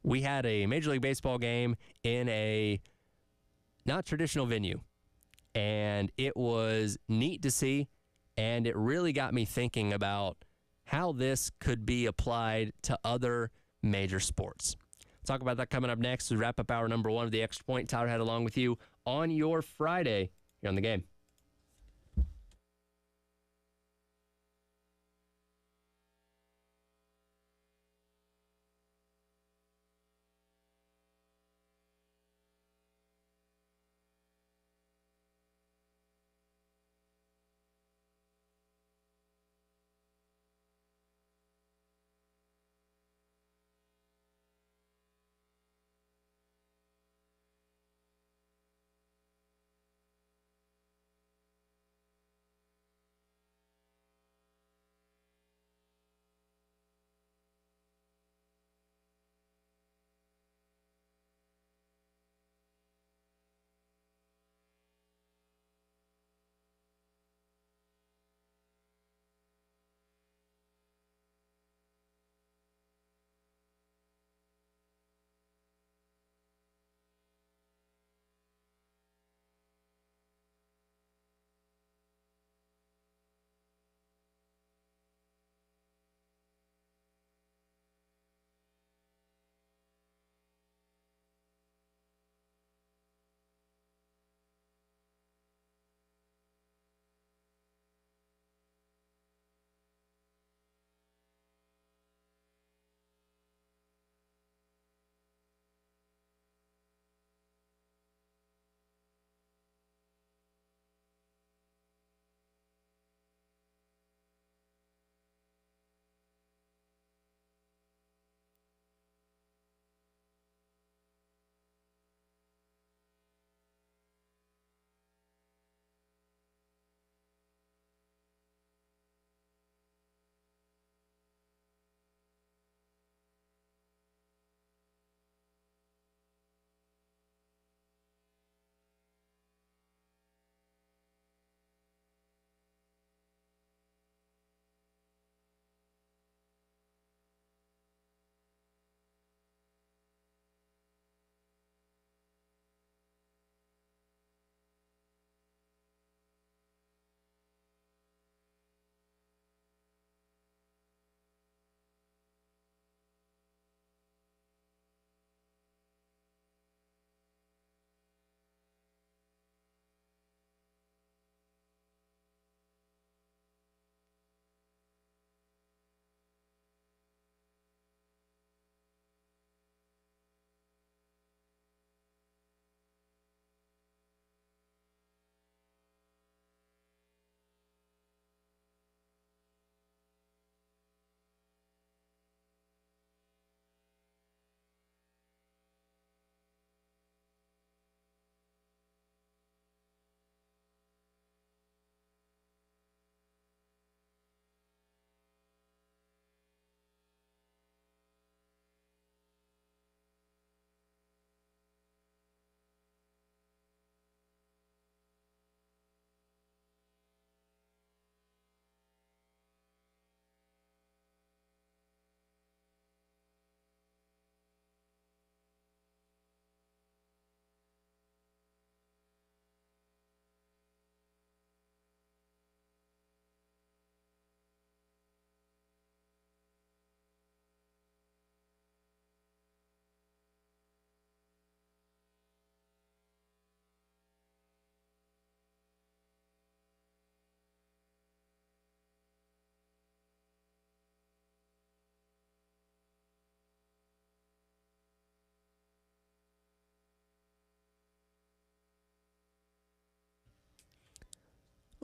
We had a Major League Baseball game in a not traditional venue, and it was neat to see, and it really got me thinking about how this could be applied to other major sports. Talk about that coming up next. We wrap up hour number 1 of the Extra Point. Tyler Head along with you on your Friday here on The Game.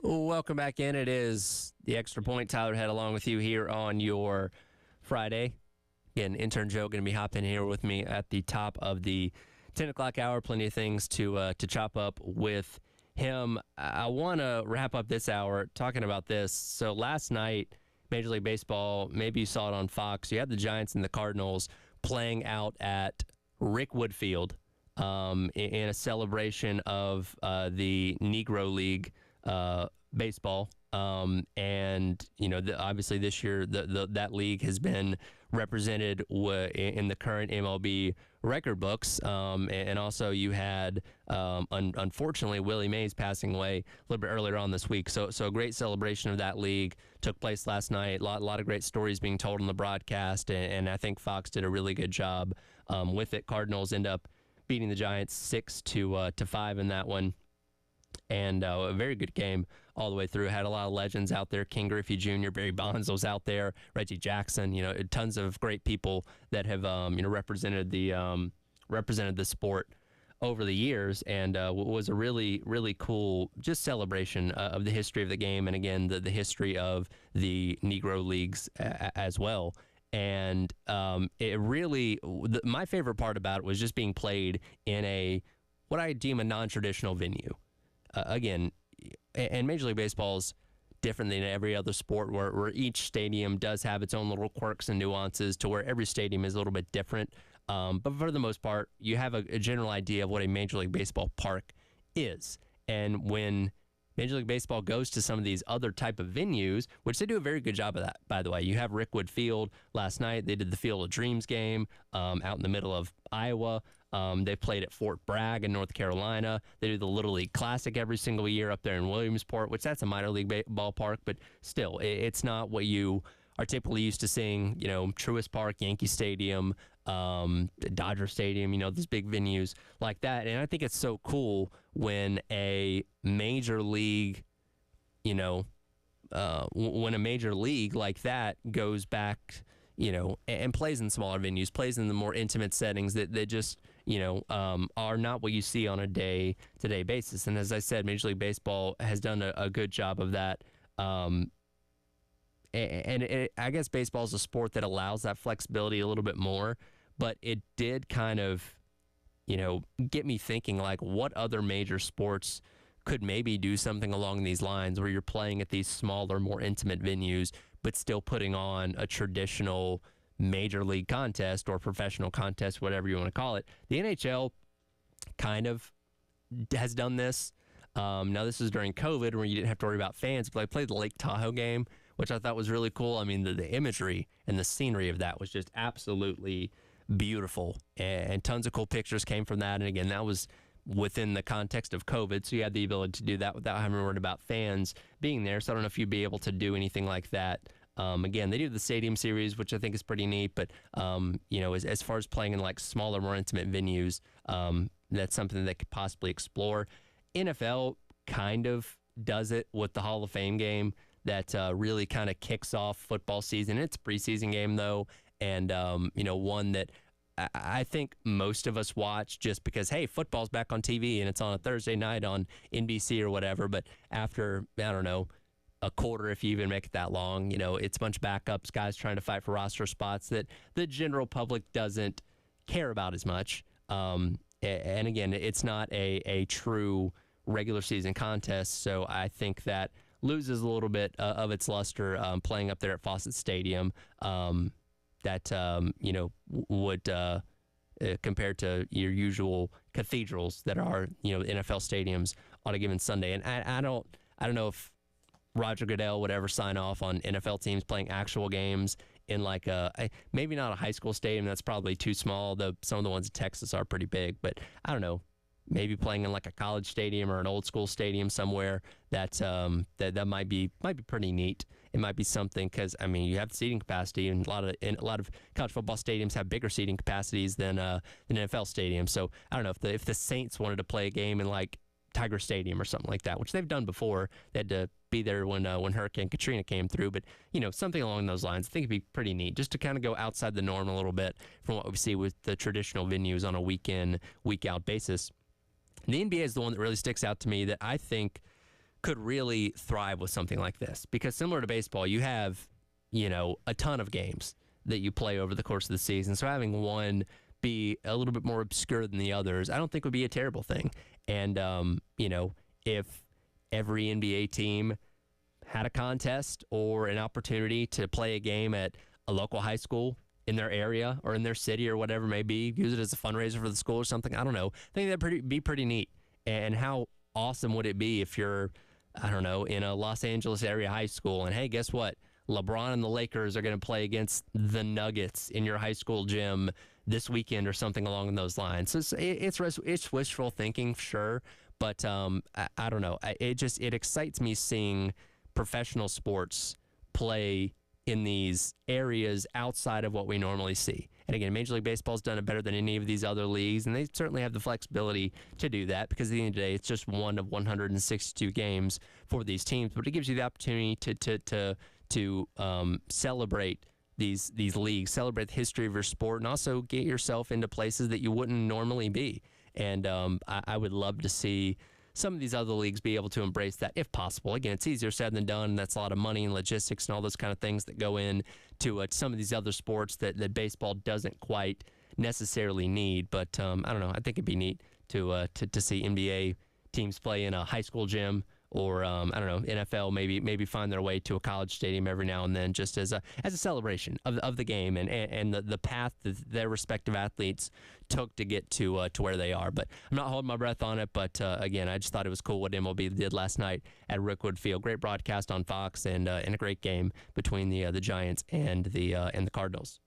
Welcome back in. It is the Extra Point. Tyler Head along with you here on your Friday. Again, intern Joe going to be hopping here with me at the top of the 10 o'clock hour. Plenty of things to chop up with him. I want to wrap up this hour talking about this. So last night, Major League Baseball, maybe you saw it on Fox, you had the Giants and the Cardinals playing out at Rick Wood Field in a celebration of the Negro League baseball. And, you know, obviously this year that league has been represented in the current MLB record books. And also you had, unfortunately, Willie Mays passing away a little bit earlier on this week. So a great celebration of that league took place last night. A lot of great stories being told on the broadcast. And I think Fox did a really good job with it. Cardinals end up beating the Giants 6-5 in that one. And a very good game all the way through. Had a lot of legends out there. King Griffey Jr., Barry Bonds was out there. Reggie Jackson. You know, tons of great people that have represented the sport over the years. And was a really, really cool just celebration of the history of the game. And again, the history of the Negro Leagues as well. And it really, my favorite part about it was just being played in what I deem a non-traditional venue. Again, and Major League Baseball's different than every other sport where each stadium does have its own little quirks and nuances to where every stadium is a little bit different. But for the most part, you have a general idea of what a Major League Baseball park is. And when Major League Baseball goes to some of these other type of venues, which they do a very good job of that, by the way. You have Rickwood Field last night. They did the Field of Dreams game out in the middle of Iowa. They played at Fort Bragg in North Carolina. They do the Little League Classic every single year up there in Williamsport, which that's a minor league ballpark, but still, it's not what you are typically used to seeing, you know, Truist Park, Yankee Stadium, Dodger Stadium, you know, these big venues like that. And I think it's so cool when a major league, you know, when a major league like that goes back, you know, and plays in smaller venues, plays in the more intimate settings that just, you know, are not what you see on a day-to-day basis. And as I said, Major League Baseball has done a good job of that. I guess baseball is a sport that allows that flexibility a little bit more, but it did kind of, you know, get me thinking, like, what other major sports could maybe do something along these lines where you're playing at these smaller, more intimate venues, but still putting on a traditional major league contest or professional contest, whatever you want to call it. The NHL kind of has done this. Now, this is during COVID where you didn't have to worry about fans, but I played the Lake Tahoe game, which I thought was really cool. I mean, the imagery and the scenery of that was just absolutely beautiful, and tons of cool pictures came from that. And again, that was within the context of COVID, so you had the ability to do that without having to worry about fans being there. So I don't know if you'd be able to do anything like that. Again, they do the Stadium Series, which I think is pretty neat, but you know, as far as playing in like smaller, more intimate venues, that's something that they could possibly explore. NFL kind of does it with the Hall of Fame game that really kind of kicks off football season. It's a preseason game, though, and you know, one that I think most of us watch just because, hey, football's back on TV and it's on a Thursday night on NBC or whatever. But after, I don't know, a quarter, if you even make it that long, you know, it's a bunch of backups, guys trying to fight for roster spots that the general public doesn't care about as much. And again, it's not a true regular season contest. So I think that loses a little bit of its luster playing up there at Fawcett Stadium. That you know, would compared to your usual cathedrals that are, you know, NFL stadiums on a given Sunday. And I don't know if Roger Goodell would ever sign off on NFL teams playing actual games in like maybe not a high school stadium. That's probably too small. Some of the ones in Texas are pretty big, but I don't know. Maybe playing in like a college stadium or an old school stadium somewhere that might be pretty neat. It might be something because, I mean, you have the seating capacity, and a lot of college football stadiums have bigger seating capacities than NFL stadiums. So I don't know if the Saints wanted to play a game in like Tiger Stadium or something like that, which they've done before. They had to be there when Hurricane Katrina came through, but you know, something along those lines. I think it'd be pretty neat just to kind of go outside the norm a little bit from what we see with the traditional venues on a week in, week out basis. And the NBA is the one that really sticks out to me that I think could really thrive with something like this. Because similar to baseball, you have, a ton of games that you play over the course of the season. So having one be a little bit more obscure than the others, I don't think would be a terrible thing. And, if every NBA team had a contest or an opportunity to play a game at a local high school in their area or in their city or whatever it may be, use it as a fundraiser for the school or something, I don't know. I think that'd be pretty neat. And how awesome would it be if you're, I don't know, in a Los Angeles area high school and, hey, guess what? LeBron and the Lakers are going to play against the Nuggets in your high school gym this weekend or something along those lines. So it's wishful thinking, sure, but I don't know. It excites me seeing professional sports play in these areas outside of what we normally see. And again, Major League Baseball's done it better than any of these other leagues, and they certainly have the flexibility to do that because at the end of the day, it's just one of 162 games for these teams. But it gives you the opportunity to celebrate these leagues, celebrate the history of your sport, and also get yourself into places that you wouldn't normally be. And I would love to see some of these other leagues be able to embrace that if possible. Again, it's easier said than done. And that's a lot of money and logistics and all those kind of things that go into some of these other sports that baseball doesn't quite necessarily need. But I don't know. I think it'd be neat to see NBA teams play in a high school gym, or I don't know, NFL maybe find their way to a college stadium every now and then, just as a celebration of the game and the path that their respective athletes took to get to where they are. But I'm not holding my breath on it. But again, I just thought it was cool what MLB did last night at Rickwood Field. Great broadcast on Fox and a great game between the Giants and the Cardinals.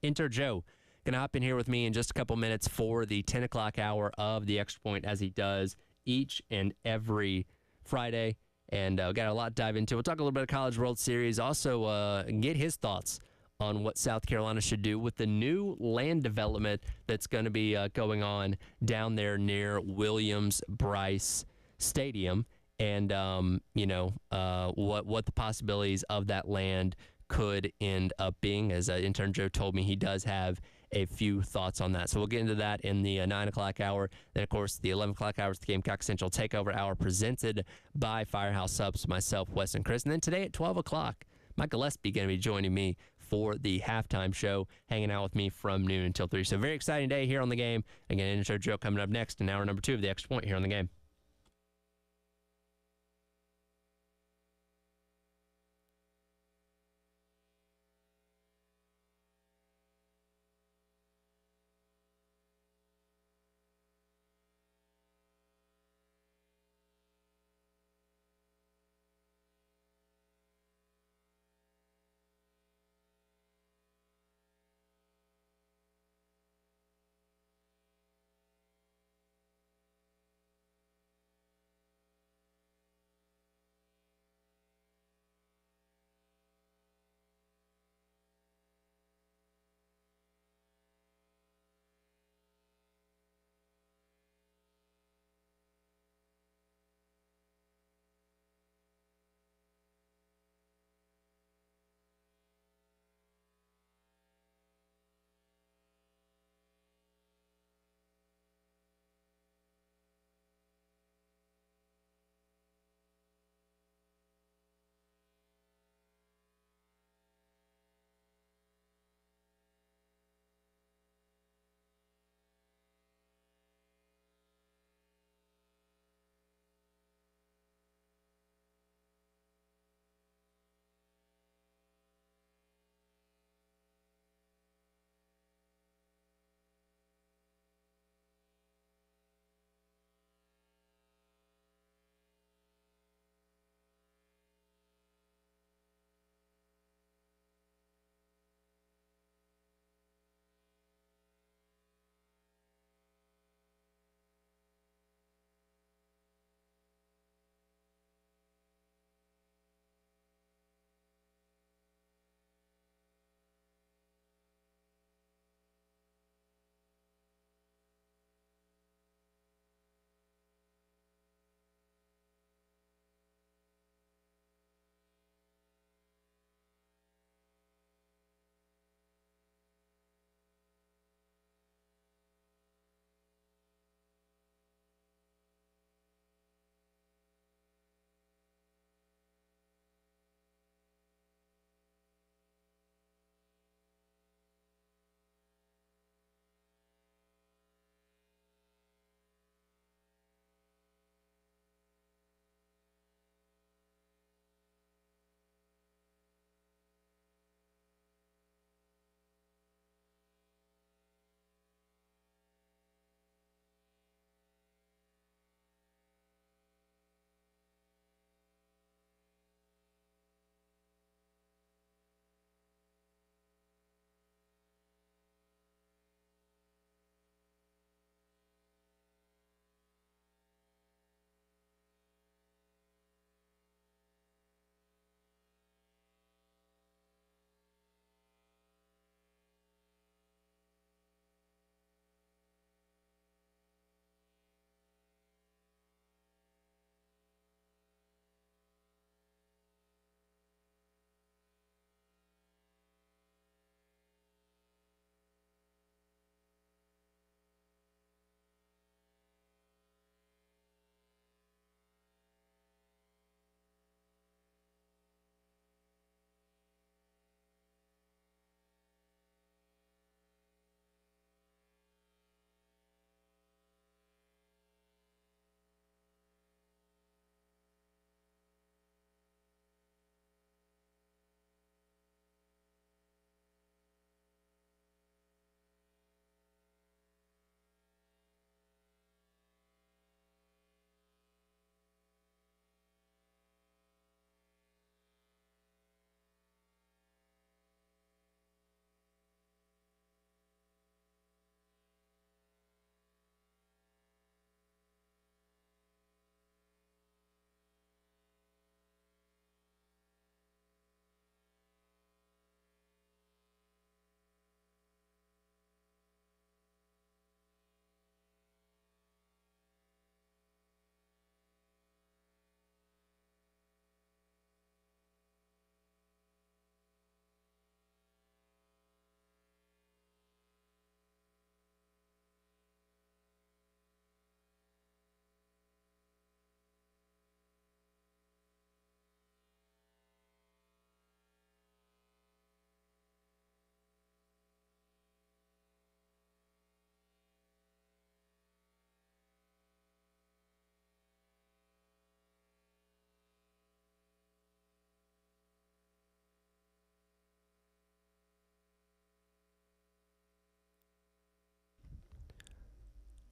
Enter Joe. Gonna hop in here with me in just a couple minutes for the 10 o'clock hour of the Extra Point, as he does each and every Friday, and got a lot to dive into. We'll talk a little bit of College World Series, also get his thoughts on what South Carolina should do with the new land development that's going to be going on down there near Williams-Brice Stadium, and what the possibilities of that land could end up being. As intern Joe told me, he does have a few thoughts on that. So we'll get into that in the 9 o'clock hour. Then, of course, the 11 o'clock hour is the Gamecock Central Takeover Hour presented by Firehouse Subs, myself, Wes, and Chris. And then today at 12 o'clock, Mike Gillespie going to be joining me for the halftime show, hanging out with me from noon until 3. So very exciting day here on the game. Again, intro Joe coming up next in hour number 2 of the Extra Point here on the game.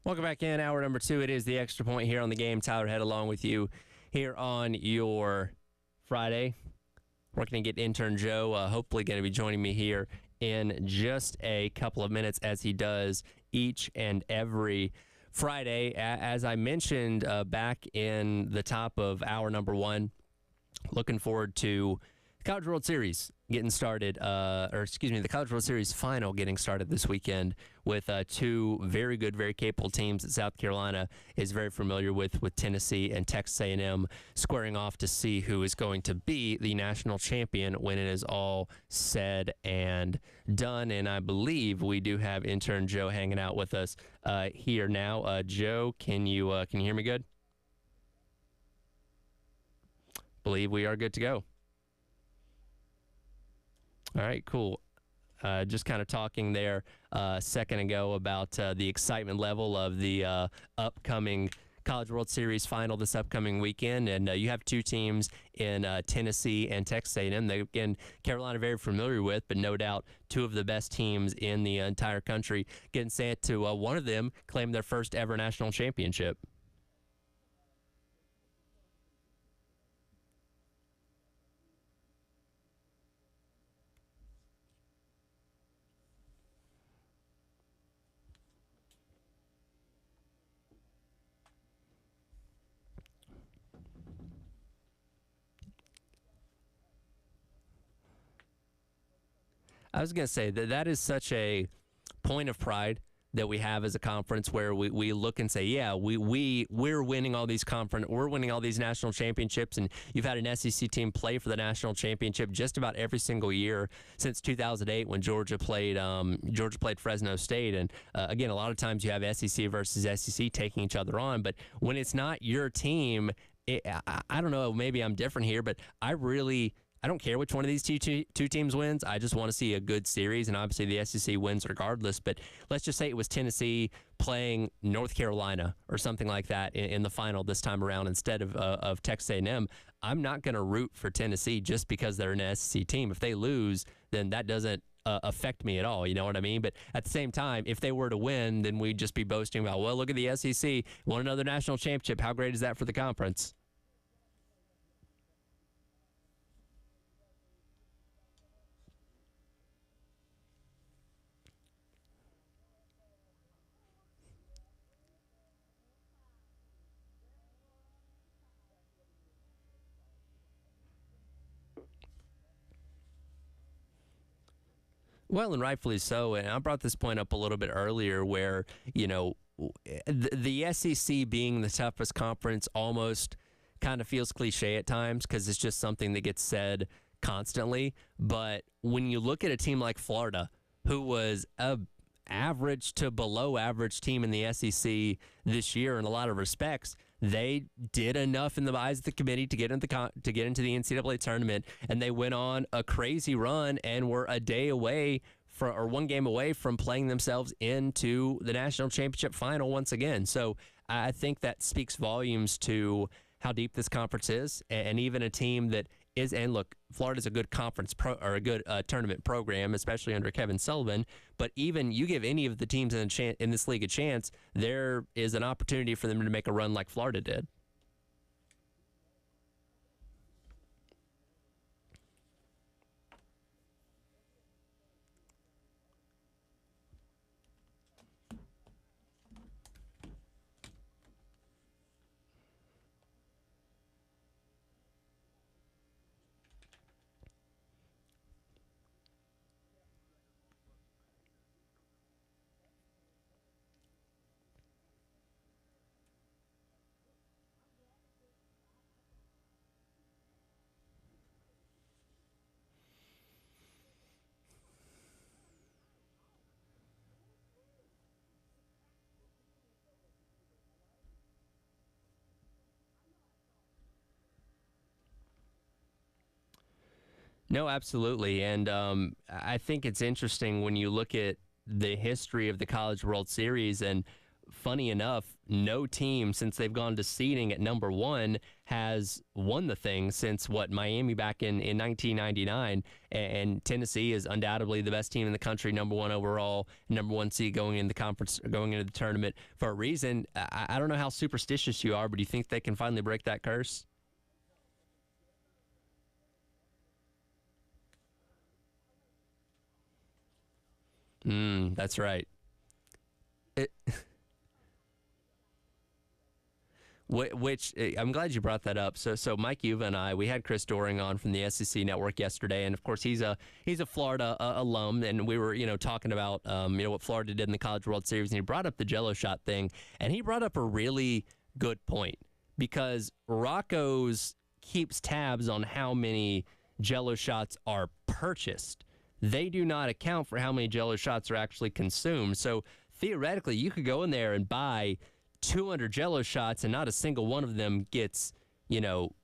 Welcome back in. Hour number 2. It is the Extra Point here on the game. Tyler Head along with you here on your Friday. We're going to get intern Joe, hopefully going to be joining me here in just a couple of minutes as he does each and every Friday. As I mentioned back in the top of hour number 1, looking forward to the College World Series getting started, the College World Series final getting started this weekend with two very good, very capable teams that South Carolina is very familiar with Tennessee and Texas A&M squaring off to see who is going to be the national champion when it is all said and done. And I believe we do have intern Joe hanging out with us here now. Joe, can you hear me good? Believe we are good to go. All right, cool. Just kind of talking there a second ago about the excitement level of the upcoming College World Series final this upcoming weekend. And you have two teams in Tennessee and Texas A&M. They, again, Carolina very familiar with, but no doubt two of the best teams in the entire country. Getting set to one of them claim their first ever national championship. I was going to say that is such a point of pride that we have as a conference where we look and say, yeah, we're winning all these we're winning all these national championships, and you've had an SEC team play for the national championship just about every single year since 2008 when Georgia played Fresno State. And again, a lot of times you have SEC versus SEC taking each other on, but when it's not your team, I don't know, maybe I'm different here, but I don't care which one of these two teams wins. I just want to see a good series, and obviously the SEC wins regardless. But let's just say it was Tennessee playing North Carolina or something like that in the final this time around instead of Texas A&M. I'm not going to root for Tennessee just because they're an SEC team. If they lose, then that doesn't affect me at all. You know what I mean? But at the same time, if they were to win, then we'd just be boasting about, well, look at the SEC, won another national championship. How great is that for the conference? Well, and rightfully so. And I brought this point up a little bit earlier where, the SEC being the toughest conference almost kind of feels cliche at times because it's just something that gets said constantly. But when you look at a team like Florida, who was a average to below average team in the SEC this year in a lot of respects, they did enough in the eyes of the committee to get into the NCAA tournament, and they went on a crazy run and were a day away or one game away from playing themselves into the national championship final once again. So I think that speaks volumes to how deep this conference is, and even a team that is, and look, Florida's a good conference or a good tournament program, especially under Kevin Sullivan. But even you give any of the teams in this league a chance, there is an opportunity for them to make a run like Florida did. No, absolutely. And I think it's interesting when you look at the history of the College World Series and funny enough, no team since they've gone to seeding at number 1 has won the thing since Miami back in 1999, and Tennessee is undoubtedly the best team in the country, number 1 overall, number 1 seed going in the conference, going into the tournament for a reason. I don't know how superstitious you are, but do you think they can finally break that curse? That's right. It, which I'm glad you brought that up. So Mike Yuva and I, we had Chris Doring on from the SEC Network yesterday, and of course he's a Florida alum, and we were talking about what Florida did in the College World Series, and he brought up the Jello shot thing, and he brought up a really good point because Rocco's keeps tabs on how many Jello shots are purchased. They do not account for how many Jello shots are actually consumed. So theoretically, you could go in there and buy 200 Jello shots and not a single one of them gets,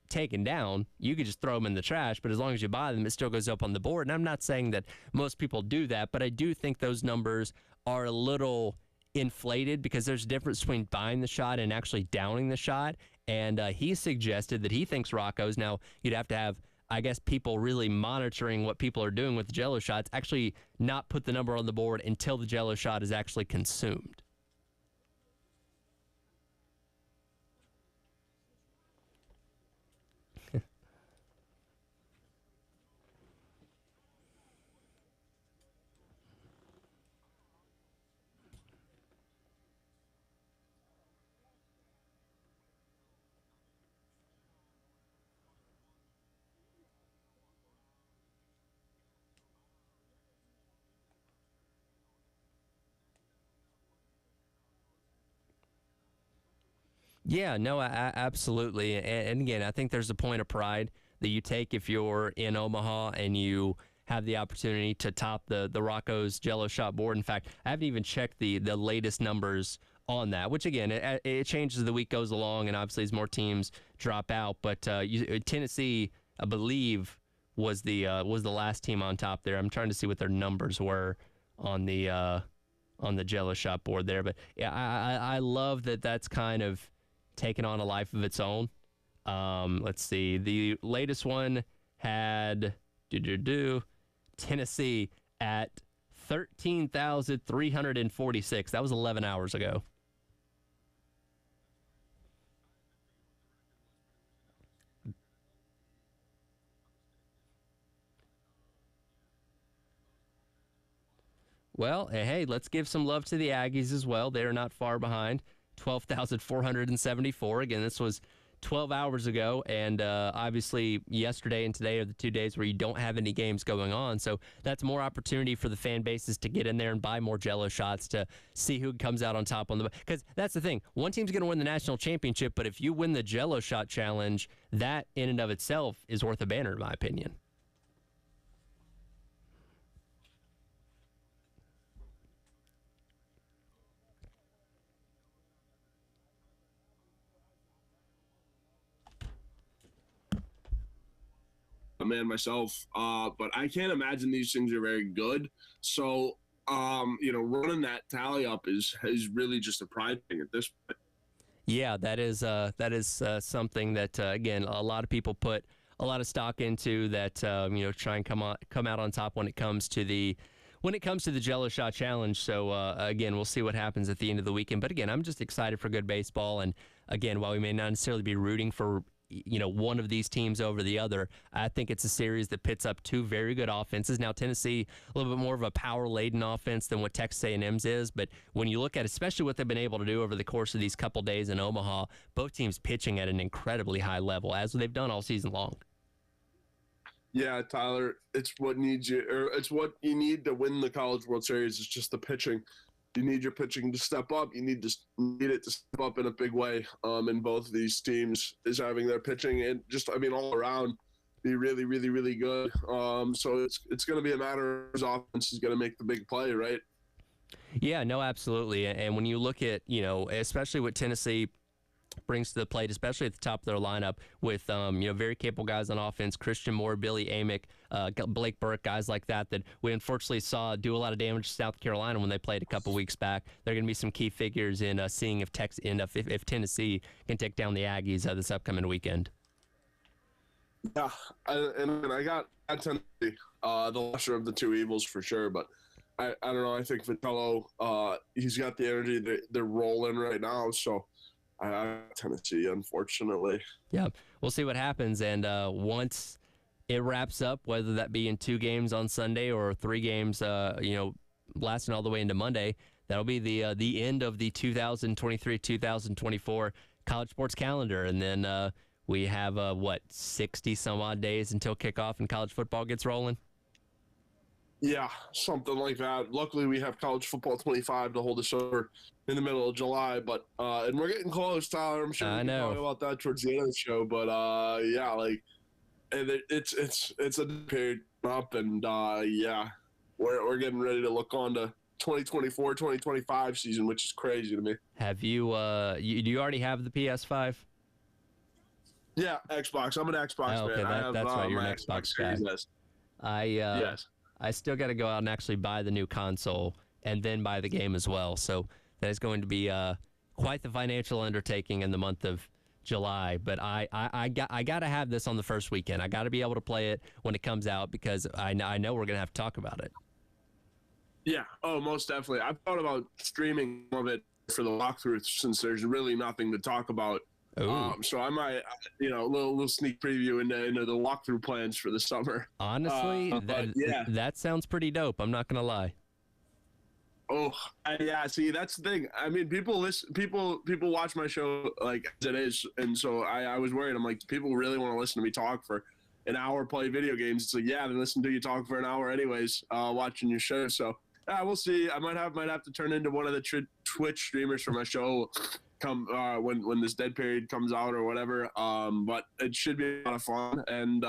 taken down. You could just throw them in the trash, but as long as you buy them, it still goes up on the board. And I'm not saying that most people do that, but I do think those numbers are a little inflated because there's a difference between buying the shot and actually downing the shot. And he suggested that he thinks Rocco's, now you'd have to have, I guess, people really monitoring what people are doing with the Jello shots, actually not put the number on the board until the Jello shot is actually consumed. Yeah, no, absolutely. And again, I think there's a point of pride that you take if you're in Omaha and you have the opportunity to top the Rocco's Jello shot board. In fact, I haven't even checked the latest numbers on that, which again, it changes as the week goes along, and obviously as more teams drop out. But Tennessee, I believe, was the last team on top there. I'm trying to see what their numbers were on the Jello shot board there. But yeah, I love that that's kind of taken on a life of its own. Let's see. The latest one had Tennessee at 13,346. That was 11 hours ago. Well, hey, let's give some love to the Aggies as well. They're not far behind. 12,474. Again, this was 12 hours ago, and obviously yesterday and today are the 2 days where you don't have any games going on, so that's more opportunity for the fan bases to get in there and buy more Jello shots to see who comes out on top on the, because that's the thing, one team's going to win the national championship, but if you win the Jello shot challenge, that in and of itself is worth a banner in my opinion. A man myself, but I can't imagine these things are very good. So, running that tally up is really just a pride thing at this point. Yeah, that is something that again a lot of people put a lot of stock into. That try and come out on top when it comes to the Jello Shot Challenge. So again, we'll see what happens at the end of the weekend. But again, I'm just excited for good baseball. And again, while we may not necessarily be rooting for one of these teams over the other, I think it's a series that pits up two very good offenses. Now Tennessee, a little bit more of a power-laden offense than what Texas A&M's is, but when you look at especially what they've been able to do over the course of these couple days in Omaha, both teams pitching at an incredibly high level, as they've done all season long. Yeah, Tyler, it's what you need to win the College World Series. It's just the pitching. You need your pitching to step up. You need it to step up in a big way. And both of these teams is having their pitching and all around be really, really, really good. So it's going to be a matter of whose offense is going to make the big play, right? Yeah, no, absolutely. And when you look at, especially with Tennessee brings to the plate, especially at the top of their lineup with very capable guys on offense, Christian Moore, Billy Amick, Blake Burke, guys like that we unfortunately saw do a lot of damage to South Carolina when they played a couple weeks back. They're going to be some key figures in seeing if Tennessee can take down the Aggies this upcoming weekend. Yeah, and I got Tennessee, the lesser of the two evils for sure, but I don't know. I think Vitello, he's got the energy. They're rolling right now, so I got Tennessee, unfortunately. Yeah, we'll see what happens, and once it wraps up, whether that be in 2 games on Sunday or 3 games, lasting all the way into Monday, that'll be the end of the 2023-2024 college sports calendar, and then we have 60 some odd days until kickoff and college football gets rolling. Yeah, something like that. Luckily, we have college football 25 to hold us over in the middle of July, but and we're getting close, Tyler. I'm sure we can talk about that towards the end of the show, but yeah, like, and it's a period up, and yeah, we're getting ready to look on to 2024-2025 season, which is crazy to me. Have you do you already have the PS5? Yeah, Xbox. I'm an Xbox okay, man. That's right. You're an Xbox guy. Yes. Yes. I still got to go out and actually buy the new console and then buy the game as well. So that is going to be quite the financial undertaking in the month of July. But I got to have this on the first weekend. I got to be able to play it when it comes out because I know we're going to have to talk about it. Yeah. Oh, most definitely. I've thought about streaming of it for the walkthrough since there's really nothing to talk about. So I might, a little sneak preview into the walkthrough plans for the summer. Honestly, that sounds pretty dope. I'm not gonna lie. Oh, yeah. See, that's the thing. I mean, people watch my show like as it is, and so I was worried. I'm like, people really want to listen to me talk for an hour, play video games. It's like, yeah, they listen to you talk for an hour anyways, watching your show. So yeah, we'll see. I might have to turn into one of the Twitch streamers for my show. Come when this dead period comes out or whatever, but it should be a lot of fun, and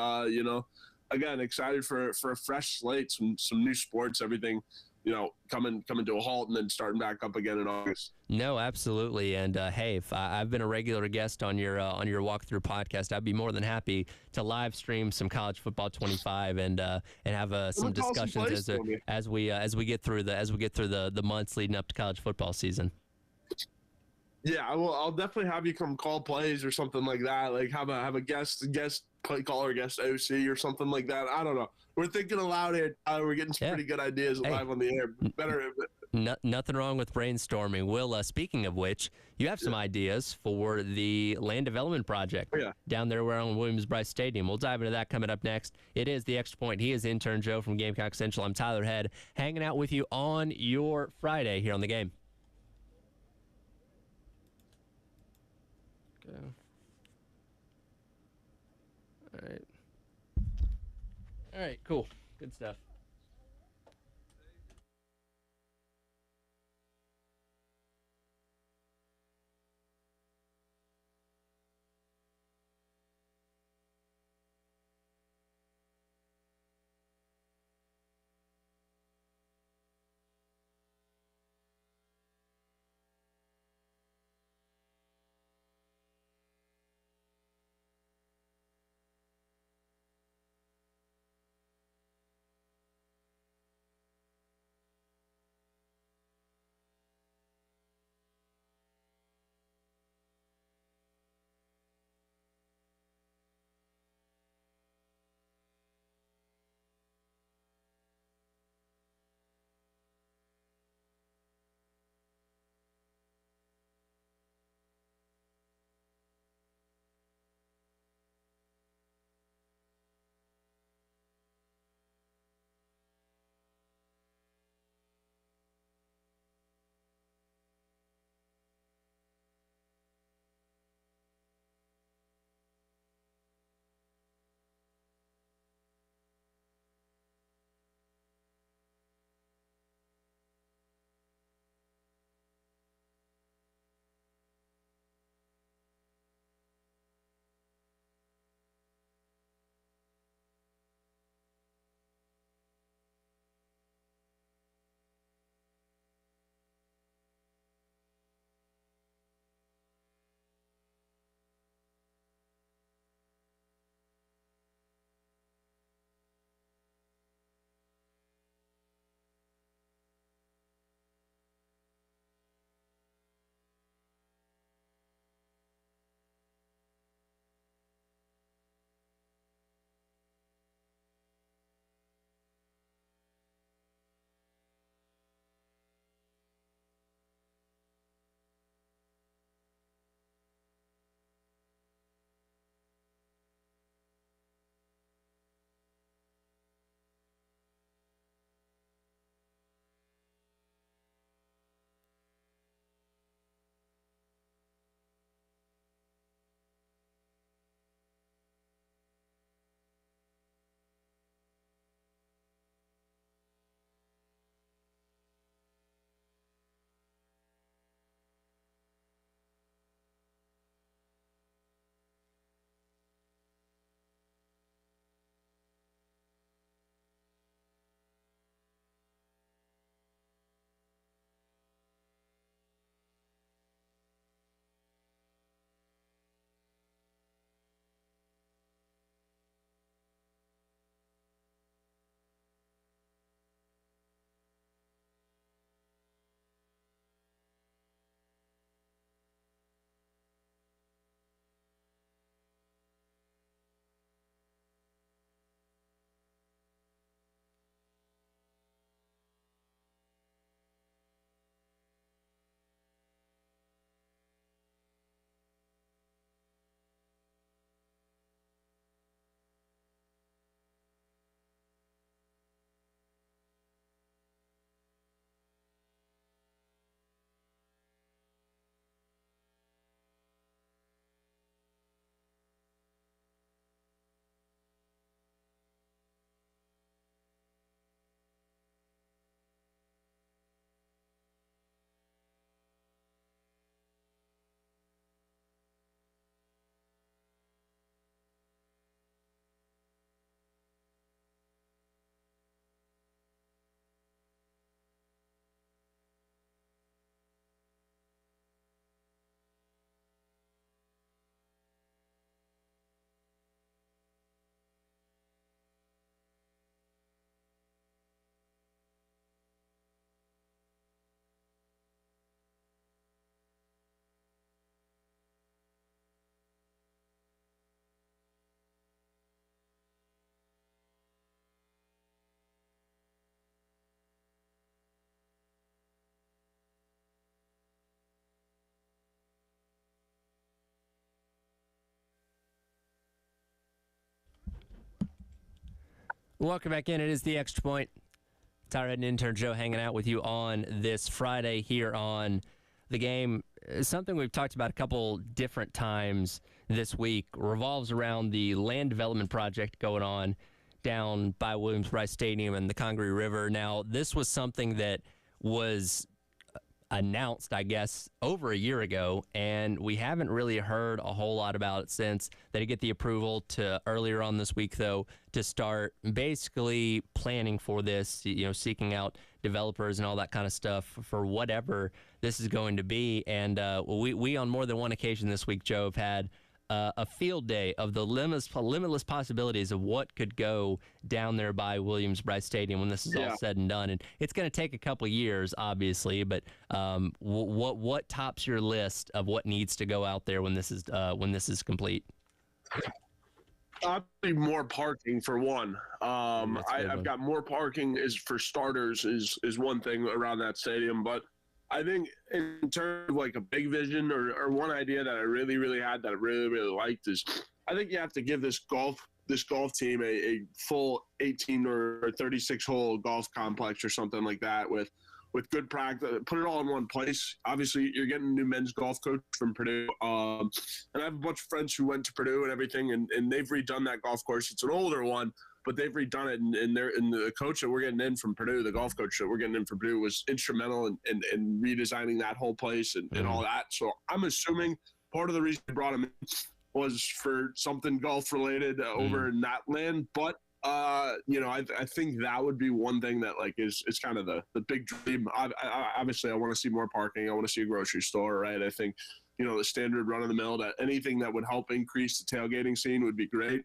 again, excited for a fresh slate, some new sports, everything, coming to a halt and then starting back up again in August. No, absolutely, and hey, if I've been a regular guest on your walkthrough podcast, I'd be more than happy to live stream some college football 25 and have some discussions as we get through the months leading up to college football season. Yeah, I'll definitely have you come call plays or something like that. Like have a guest play caller, guest OC or something like that. I don't know. We're thinking aloud here. We're getting some pretty good ideas live on the air. Better. Nothing wrong with brainstorming. Will, speaking of which, you have some ideas for the land development project down there around Williams-Brice Stadium. We'll dive into that coming up next. It is The Extra Point. He is intern Joe from Gamecock Central. I'm Tyler Head, hanging out with you on your Friday here on The Game. All right, cool. Good stuff. Welcome back in. It is the Extra Point. Tyler and intern Joe hanging out with you on this Friday here on The Game. Something we've talked about a couple different times this week revolves around the land development project going on down by Williams-Brice Stadium and the Congaree River. Now, this was something that was announced, I guess, over a year ago, and we haven't really heard a whole lot about it since. They get the approval to earlier on this week, though, to start basically planning for this, seeking out developers and all that kind of stuff for whatever this is going to be. And we on more than one occasion this week, Joe, have had a field day of the limitless possibilities of what could go down there by Williams-Brice Stadium when this is all said and done. And it's going to take a couple years, obviously, but what tops your list of what needs to go out there when this is complete? Obviously, more parking for one. I've got more parking for starters is one thing around that stadium, but I think in terms of like a big vision or one idea that I really, really had that I really, really liked is I think you have to give this golf team a full 18 or 36 hole golf complex or something like that with good practice. Put it all in one place. Obviously, you're getting a new men's golf coach from Purdue. And I have a bunch of friends who went to Purdue and everything, and they've redone that golf course. It's an older one, but they've redone it, and the coach that we're getting in from Purdue, the golf coach that we're getting in from Purdue, was instrumental in redesigning that whole place and all that. So I'm assuming part of the reason they brought him in was for something golf related over in that land. But I think that would be one thing that like is kind of the big dream. Obviously, I want to see more parking. I want to see a grocery store, right? I think the standard run of the mill, that anything that would help increase the tailgating scene would be great.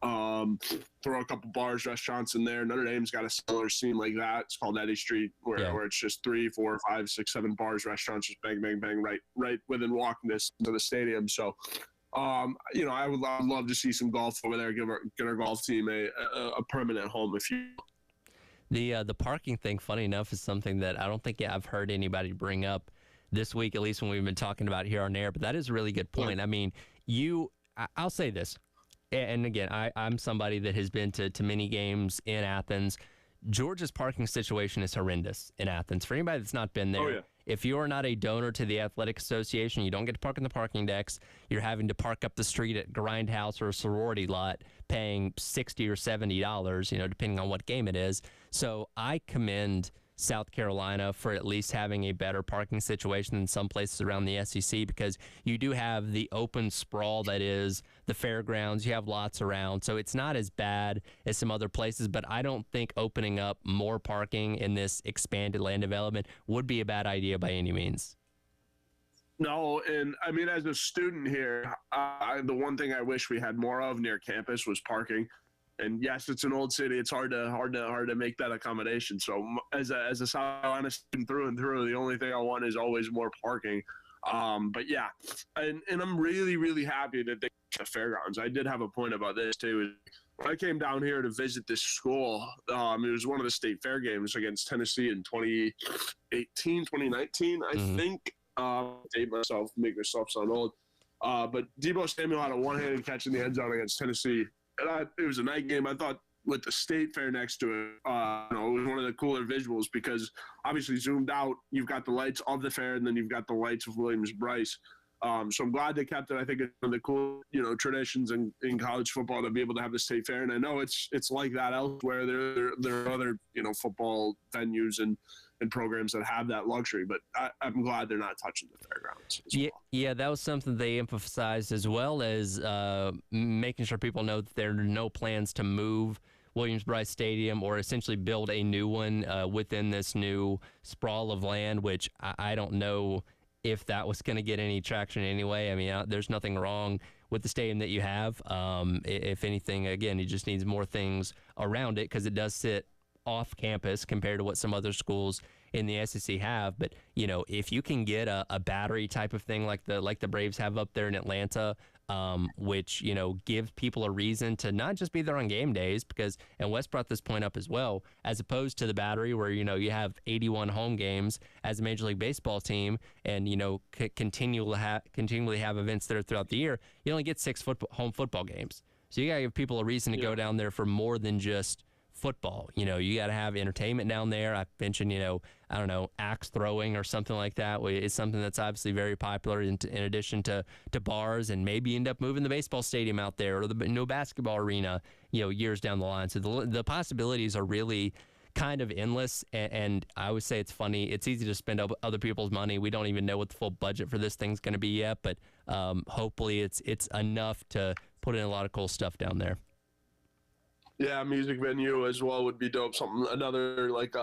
Throw a couple bars, restaurants in there. Notre Dame's got a similar scene like that. It's called Eddy Street, where it's just 3, 4, 5, 6, 7 bars, restaurants, just bang, bang, bang, right within walking distance to the stadium. So, I would love to see some golf over there. Get our golf team a permanent home, if you. The parking thing, funny enough, is something that I don't think I've heard anybody bring up this week, at least when we've been talking about it here on air. But that is a really good point. I mean, I'll say this. And again, I'm somebody that has been to many games in Athens. Georgia's parking situation is horrendous in Athens. For anybody that's not been there, if you are not a donor to the Athletic Association, you don't get to park in the parking decks. You're having to park up the street at Grindhouse or a sorority lot, paying $60 or $70, depending on what game it is. So I commend South Carolina for at least having a better parking situation than some places around the SEC, because you do have the open sprawl that is the fairgrounds. You have lots around, so it's not as bad as some other places, but I don't think opening up more parking in this expanded land development would be a bad idea by any means. No, and I mean, as a student here, the one thing I wish we had more of near campus was parking. And yes, it's an old city. It's hard to make that accommodation. So as a South Carolina student through and through, the only thing I want is always more parking. But yeah, and I'm really, really happy that they got the fairgrounds. I did have a point about this too. When I came down here to visit this school, it was one of the state fair games against Tennessee in 2018, 2019, I think. Make myself sound old. But Deebo Samuel had a one-handed catch in the end zone against Tennessee. And it was a night game. I thought with the state fair next to it, it was one of the cooler visuals, because obviously zoomed out, you've got the lights of the fair, and then you've got the lights of Williams-Brice. So I'm glad they kept it. I think it's one of the cool, traditions in college football to be able to have the state fair. And I know it's like that elsewhere. There are other, football venues and programs that have that luxury, but I'm glad they're not touching the fairgrounds. Yeah, that was something they emphasized, as well as making sure people know that there are no plans to move Williams-Brice Stadium or essentially build a new one within this new sprawl of land, which I don't know if that was going to get any traction anyway. I mean, there's nothing wrong with the stadium that you have. If anything, again, it just needs more things around it, because it does sit off campus compared to what some other schools in the SEC have. But if you can get a battery type of thing like the Braves have up there in Atlanta, which gives people a reason to not just be there on game days, because, and Wes brought this point up as well, as opposed to the battery where you have 81 home games as a Major League Baseball team, and continually have events there throughout the year. You only get 6 home football games, so you gotta give people a reason to go down there for more than just football. You got to have entertainment down there. I mentioned, I don't know, axe throwing or something like that. It's something that's obviously very popular in addition to bars, and maybe end up moving the baseball stadium out there or the basketball arena, years down the line. So the possibilities are really kind of endless, and I always say it's funny. It's easy to spend other people's money. We don't even know what the full budget for this thing's going to be yet, but hopefully it's enough to put in a lot of cool stuff down there. Yeah, music venue as well would be dope. Another like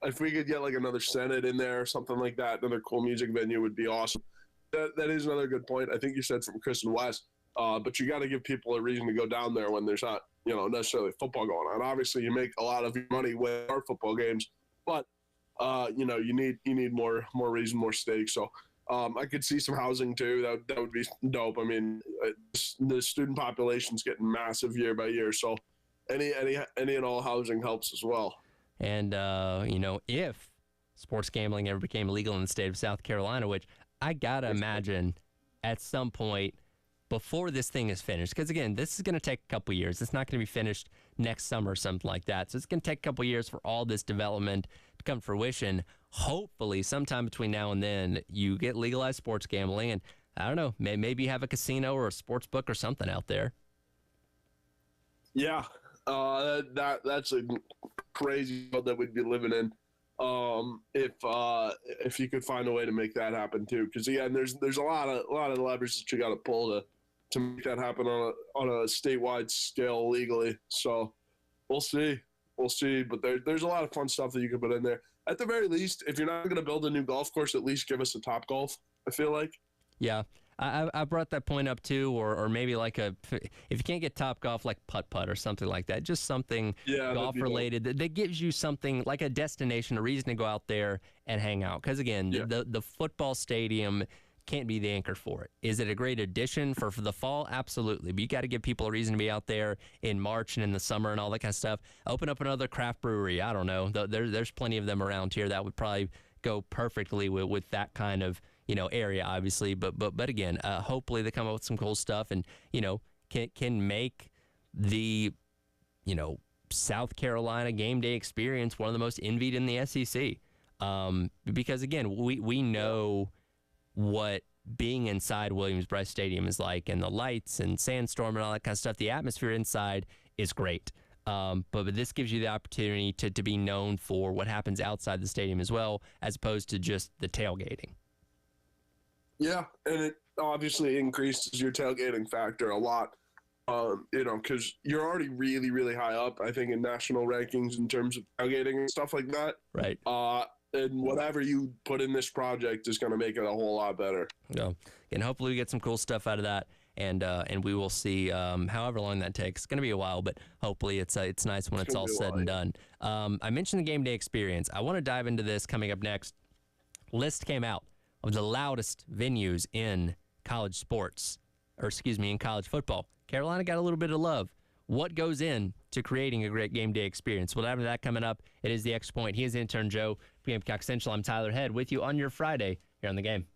if we could get like another Senate in there or something like that, another cool music venue would be awesome. That is another good point. I think you said from Chris and Wes, but you got to give people a reason to go down there when there's not necessarily football going on. Obviously, you make a lot of your money with our football games, but you need more reason, more stakes. So I could see some housing too. That would be dope. I mean, the student population's getting massive year by year, so any and all housing helps as well. And if sports gambling ever became legal in the state of South Carolina, which I gotta imagine at some point before this thing is finished, because again, this is going to take a couple years. It's not going to be finished next summer or something like that. So it's going to take a couple years for all this development to come to fruition. Hopefully, sometime between now and then, you get legalized sports gambling, and I don't know, maybe have a casino or a sports book or something out there. Yeah, that's a crazy world that we'd be living in. If you could find a way to make that happen too, because again, there's a lot of levers that you got to pull to make that happen on a statewide scale legally. So we'll see, but there's a lot of fun stuff that you can put in there. At the very least, if you're not going to build a new golf course, at least give us a Topgolf. I feel like. Yeah. I brought that point up too, or maybe like if you can't get Topgolf, like putt-putt or something like that, just something golf related that gives you something like a destination, a reason to go out there and hang out. Because again, the football stadium can't be the anchor for it. Is it a great addition for the fall? Absolutely. But you got to give people a reason to be out there in March and in the summer and all that kind of stuff. Open up another craft brewery. I don't know. There's plenty of them around here that would probably go perfectly with that kind of area, obviously, but again, hopefully they come up with some cool stuff and can make the South Carolina game day experience one of the most envied in the SEC, because again, we know what being inside Williams-Brice Stadium is like, and the lights and sandstorm and all that kind of stuff. The atmosphere inside is great, but this gives you the opportunity to be known for what happens outside the stadium as well, as opposed to just the tailgating. Yeah, and it obviously increases your tailgating factor a lot, because you're already really, really high up, I think, in national rankings in terms of tailgating and stuff like that. Right. And whatever you put in this project is going to make it a whole lot better. Yeah, and hopefully we get some cool stuff out of that, and we will see however long that takes. It's going to be a while, but hopefully it's nice when it's all said and done. I mentioned the game day experience. I want to dive into this coming up next. List came out of the loudest venues in college sports, in college football. Carolina got a little bit of love. What goes in to creating a great game day experience? We'll have that coming up. It is the X Point. He is intern Joe from Gamecock Central. I'm Tyler Head with you on your Friday here on The Game.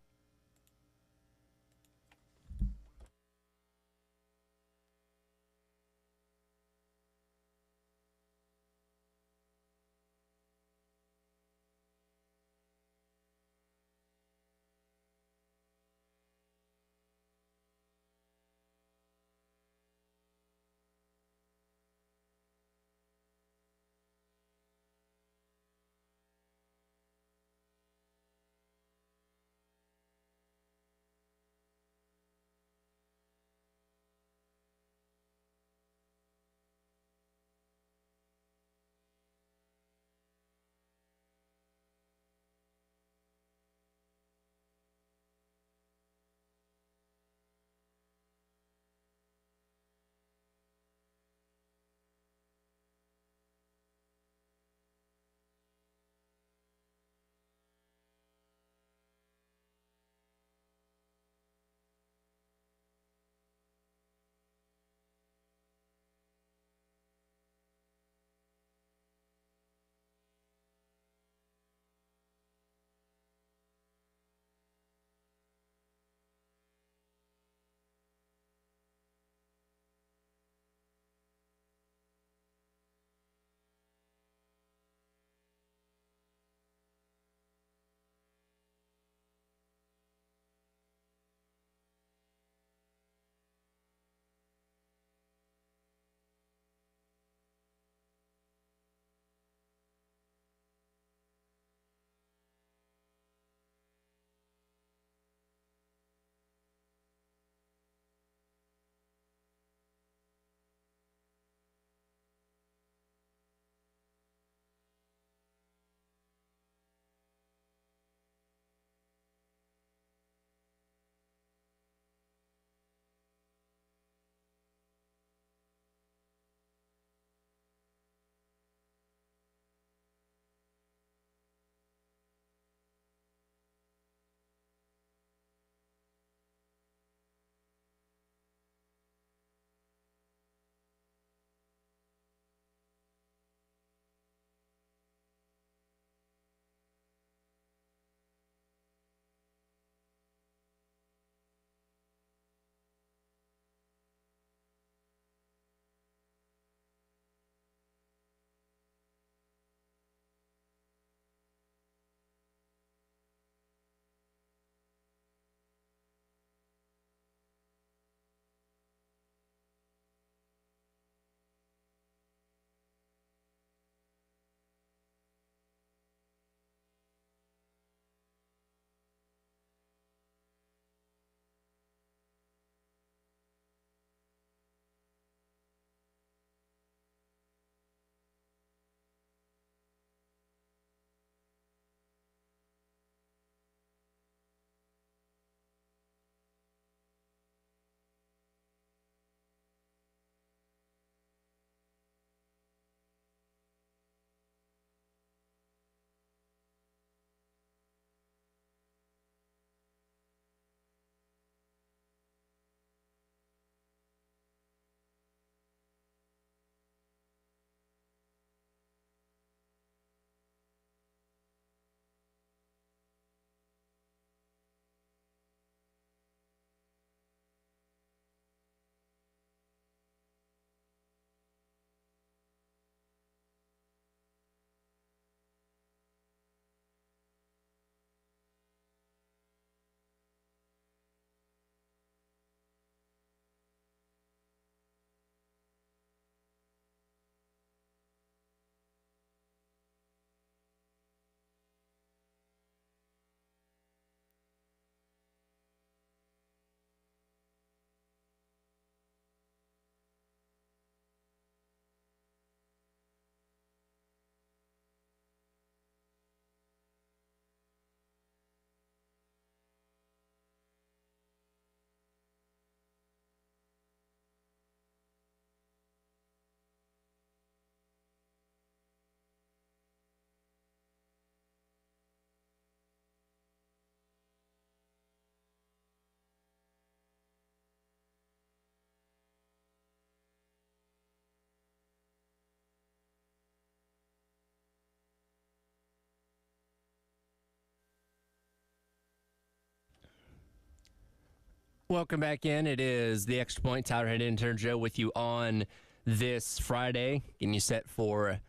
Welcome back in. It is the Extra Point. Tyler Head Intern Joe with you on this Friday, getting you set for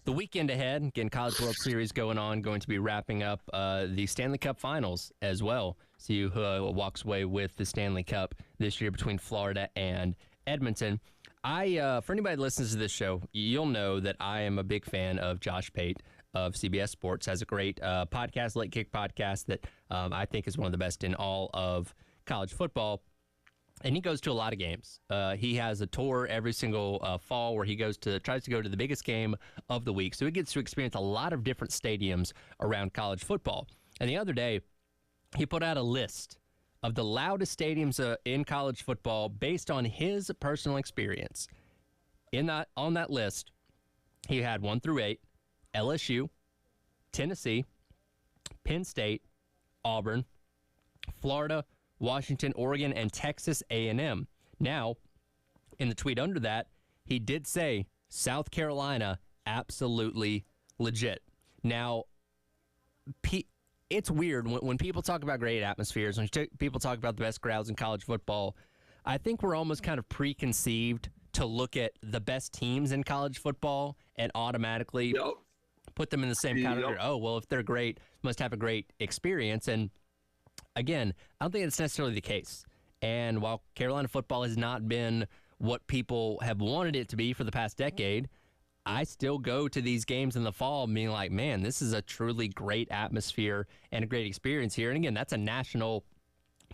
the weekend ahead. Getting College World Series going on. Going to be wrapping up the Stanley Cup Finals as well. See who walks away with the Stanley Cup this year between Florida and Edmonton. For anybody that listens to this show, you'll know that I am a big fan of Josh Pate of CBS Sports. Has a great podcast, Late Kick podcast, that I think is one of the best in all of college football. And he goes to a lot of games. He has a tour every single fall where he tries to go to the biggest game of the week. So he gets to experience a lot of different stadiums around college football. And the other day, he put out a list of the loudest stadiums in college football based on his personal experience. On that list, he had 1 through 8, LSU, Tennessee, Penn State, Auburn, Florida, Washington, Oregon, and Texas A&M. Now, in the tweet under that, he did say South Carolina, absolutely legit. Now, it's weird when people talk about great atmospheres, when people talk about the best crowds in college football, I think we're almost kind of preconceived to look at the best teams in college football and automatically put them in the same category. Oh, well, if they're great, must have a great experience. And again, I don't think it's necessarily the case. And while Carolina football has not been what people have wanted it to be for the past decade, I still go to these games in the fall being like, man, this is a truly great atmosphere and a great experience here. And again, that's a national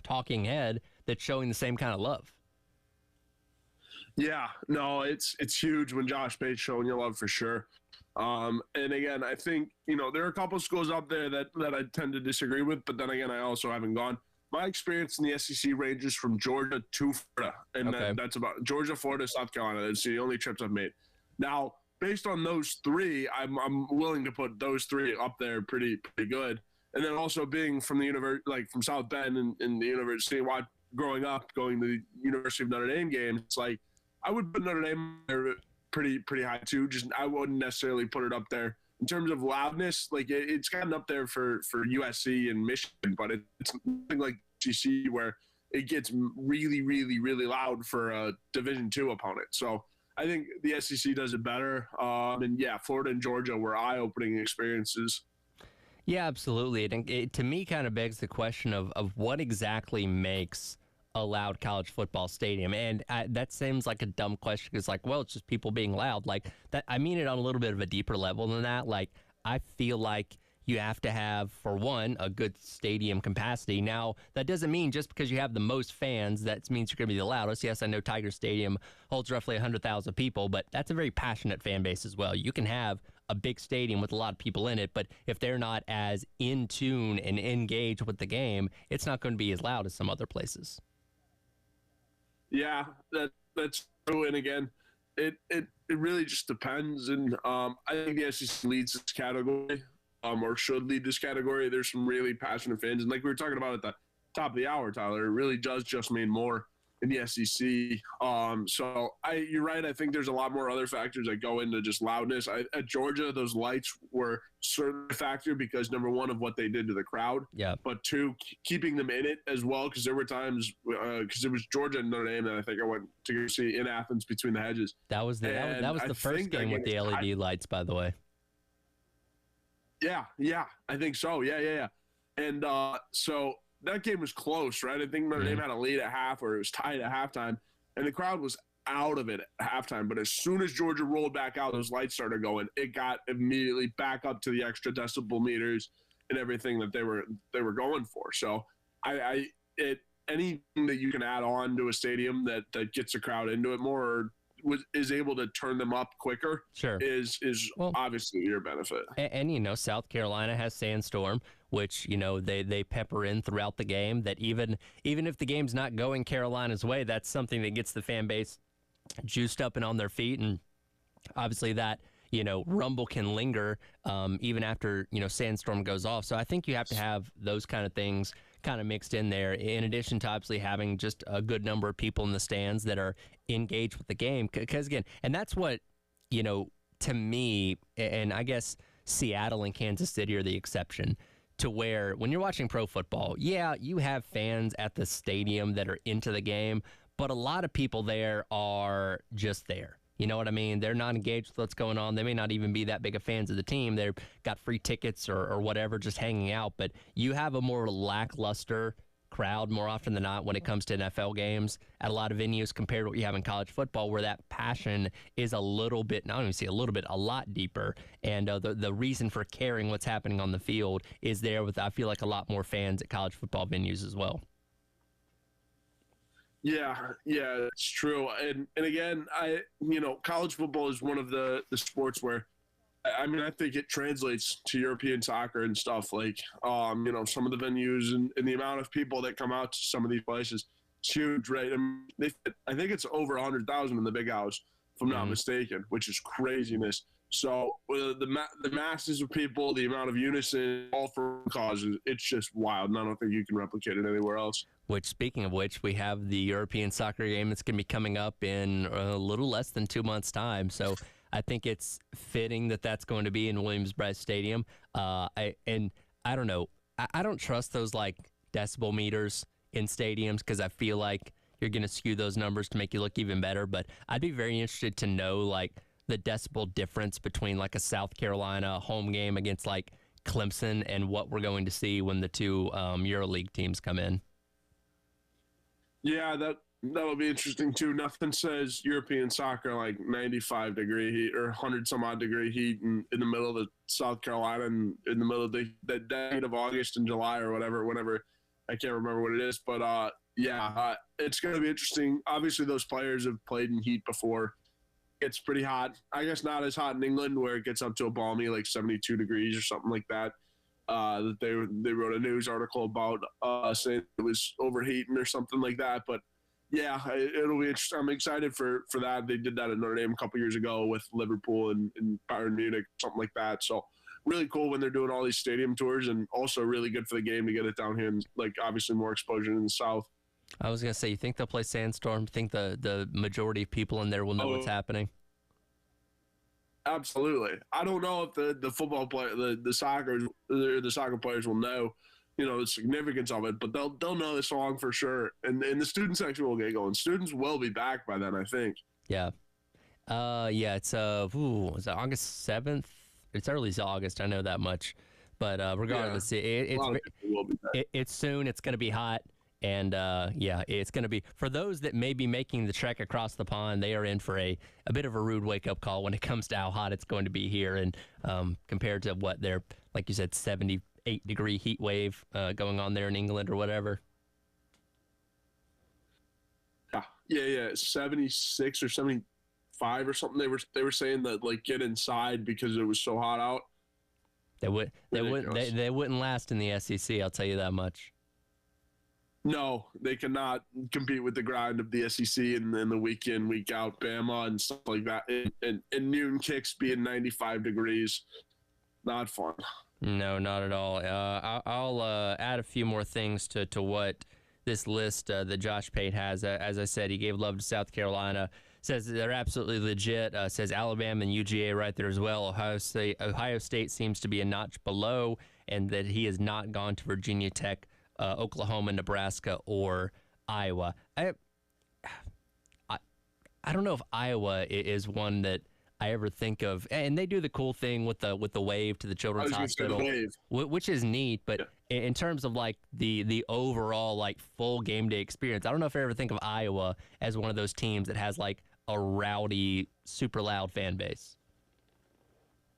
talking head that's showing the same kind of love. Yeah, no, it's huge when Josh Pate's showing you love for sure. And again, I think, there are a couple schools out there that I tend to disagree with, but then again, I also haven't gone. My experience in the SEC ranges from Georgia to Florida, and that's about Georgia, Florida, South Carolina. That's the only trips I've made. Now, based on those three, I'm willing to put those three up there pretty good. And then also being from the university, like from South Bend and the university, growing up, going to the University of Notre Dame games, it's like I would put Notre Dame there pretty high too. Just I wouldn't necessarily put it up there in terms of loudness. Like it's gotten up there for USC and Michigan, but it's nothing like GC where it gets really, really, really loud for a Division II opponent. So I think the SEC does it better. And yeah, Florida and Georgia were eye-opening experiences. Yeah, absolutely. It to me kind of begs the question of what exactly makes a loud college football stadium. And that seems like a dumb question. It's like, well, it's just people being loud. Like that. I mean it on a little bit of a deeper level than that. Like I feel like you have to have, for one, a good stadium capacity. Now, that doesn't mean just because you have the most fans, that means you're going to be the loudest. Yes, I know Tiger Stadium holds roughly 100,000 people, but that's a very passionate fan base as well. You can have a big stadium with a lot of people in it, but if they're not as in tune and engaged with the game, it's not going to be as loud as some other places. Yeah, that's true. And again, it really just depends. And I think the SEC leads this category. Or should lead this category. There's some really passionate fans. And like we were talking about at the top of the hour, Tyler, it really does just mean more in the SEC. So you're right. I think there's a lot more other factors that go into just loudness. At Georgia, those lights were certainly a factor because, number one, of what they did to the crowd. Yeah. But two, keeping them in it as well, because there were times because it was Georgia and Notre Dame that I think I went to go see in Athens between the hedges. That was the first game with the LED lights, by the way. Yeah, I think so. Yeah. And so that game was close, right? I think Notre Dame had a lead at half, or it was tied at halftime, and the crowd was out of it at halftime. But as soon as Georgia rolled back out, those lights started going. It got immediately back up to the extra decibel meters and everything that they were going for. So anything that you can add on to a stadium that gets the crowd into it more, or is able to turn them up quicker, sure, is obviously your benefit. And South Carolina has Sandstorm, which they pepper in throughout the game. That even if the game's not going Carolina's way, that's something that gets the fan base juiced up and on their feet. And obviously that rumble can linger even after Sandstorm goes off. So I think you have to have those kind of things kind of mixed in there, in addition to obviously having just a good number of people in the stands that are engaged with the game. Because again, and that's what, to me, and I guess Seattle and Kansas City are the exception. to where when you're watching pro football, yeah, you have fans at the stadium that are into the game, but a lot of people there are just there. You know what I mean? They're not engaged with what's going on. They may not even be that big of fans of the team. They've got free tickets or whatever, just hanging out. But you have a more lackluster crowd more often than not when it comes to NFL games at a lot of venues compared to what you have in college football, where that passion is a little bit, not even say a little bit, a lot deeper. And the reason for caring what's happening on the field is there with, I feel like, a lot more fans at college football venues as well. Yeah, it's true. And again, college football is one of the sports where, I mean, I think it translates to European soccer and stuff. Like, some of the venues and the amount of people that come out to some of these places, it's huge, right? I think it's over 100,000 in the Big House, if I'm not mistaken, which is craziness. So the masses of people, the amount of unison, all for causes, it's just wild. And I don't think you can replicate it anywhere else. Which, speaking of which, we have the European soccer game that's going to be coming up in a little less than 2 months' time. So I think it's fitting that that's going to be in Williams-Brice Stadium. I don't know. I don't trust those, like, decibel meters in stadiums because I feel like you're going to skew those numbers to make you look even better. But I'd be very interested to know, like, the decibel difference between, like, a South Carolina home game against, like, Clemson and what we're going to see when the two EuroLeague teams come in. Yeah, that would be interesting too. Nothing says European soccer like 95 degree heat or 100 some odd degree heat in the middle of the South Carolina and in the middle of the date of August and July or whenever. I can't remember what it is, but it's going to be interesting. Obviously, those players have played in heat before. It's pretty hot. I guess not as hot in England where it gets up to a balmy like 72 degrees or something like that. That they wrote a news article about saying it was overheating or something like that. But yeah, it'll be interesting. I'm excited for that. They did that at Notre Dame a couple years ago with Liverpool and Bayern Munich, something like that. So really cool when they're doing all these stadium tours, and also really good for the game to get it down here and, like, obviously more exposure in the South. I was going to say, you think they'll play Sandstorm? Think the majority of people in there will know what's happening? Absolutely. I don't know if the football player, the soccer players will know, the significance of it, but they'll know the song for sure. And the student section will get going. Students will be back by then, I think. Yeah. It's is it August 7th? It's early as August, I know that much. But regardless, it's soon. It's going to be hot. And, it's going to be, for those that may be making the trek across the pond, they are in for a bit of a rude wake-up call when it comes to how hot it's going to be here. And compared to what they're, like you said, 78-degree heat wave going on there in England or whatever. Yeah, 76 or 75 or something. They were saying that, like, get inside because it was so hot out. They wouldn't last in the SEC, I'll tell you that much. No, they cannot compete with the grind of the SEC and then the week in, week out Bama and stuff like that. And noon kicks being 95 degrees. Not fun. No, not at all. I'll add a few more things to what this list that Josh Pate has. As I said, he gave love to South Carolina. Says they're absolutely legit. Says Alabama and UGA right there as well. Ohio State seems to be a notch below, and that he has not gone to Virginia Tech, Oklahoma, Nebraska, or Iowa. I don't know if Iowa is one that I ever think of, and they do the cool thing with the wave to the Children's Hospital, which is neat. But in terms of like the overall like full game day experience, I don't know if I ever think of Iowa as one of those teams that has like a rowdy, super loud fan base.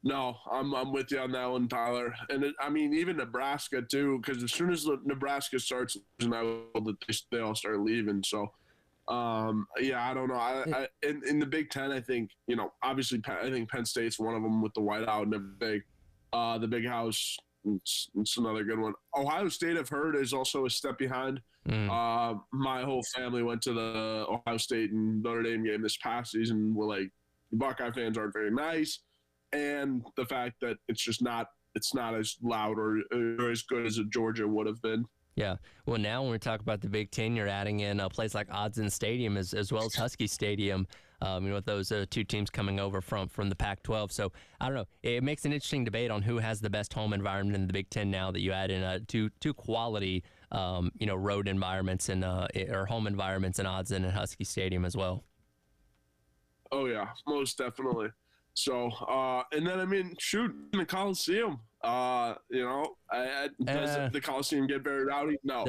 No, I'm with you on that one, Tyler. And even Nebraska too, because as soon as Nebraska starts, they all start leaving. So, I don't know. In the Big Ten, I think obviously I think Penn State's one of them with the whiteout and everything. The Big House, it's another good one. Ohio State, I've heard, is also a step behind. My whole family went to the Ohio State and Notre Dame game this past season. We're like, the Buckeye fans aren't very nice. And the fact that it's not as loud or as good as a Georgia would have been. Yeah. Well, now when we talk about the Big Ten, you're adding in a place like Autzen Stadium as well as Husky Stadium. with those two teams coming over from the Pac-12. So I don't know. It makes an interesting debate on who has the best home environment in the Big Ten now that you add in two quality road environments and or home environments in Autzen and Husky Stadium as well. Oh yeah, most definitely. So, and then I mean, shoot, in the Coliseum, does the Coliseum get very rowdy? No,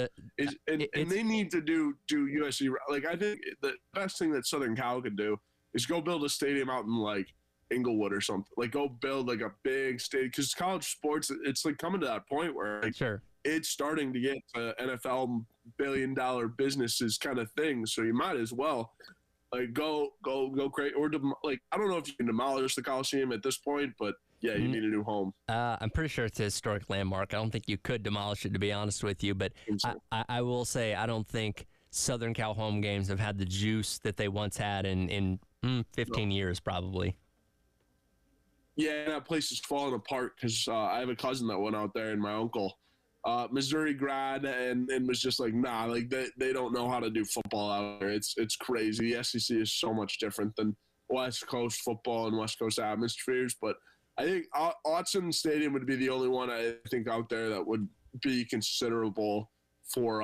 and they need to do USC. Like, I think the best thing that Southern Cal could do is go build a stadium out in like Inglewood or something. Like, go build like a big stadium, because college sports, it's like coming to that point where like, sure, it's starting to get to NFL billion-dollar businesses kind of thing. So you might as well. Like, go create, or like, I don't know if you can demolish the Coliseum at this point, but yeah, you need a new home. I'm pretty sure it's a historic landmark. I don't think you could demolish it, to be honest with you. But I will say, I don't think Southern Cal home games have had the juice that they once had in 15 years, probably. Yeah, that place is falling apart because I have a cousin that went out there, and my uncle, Missouri grad, and was just like, nah, like they don't know how to do football out there. It's crazy. The SEC is so much different than West Coast football and West Coast atmospheres. But I think Autzen Stadium would be the only one I think out there that would be considerable for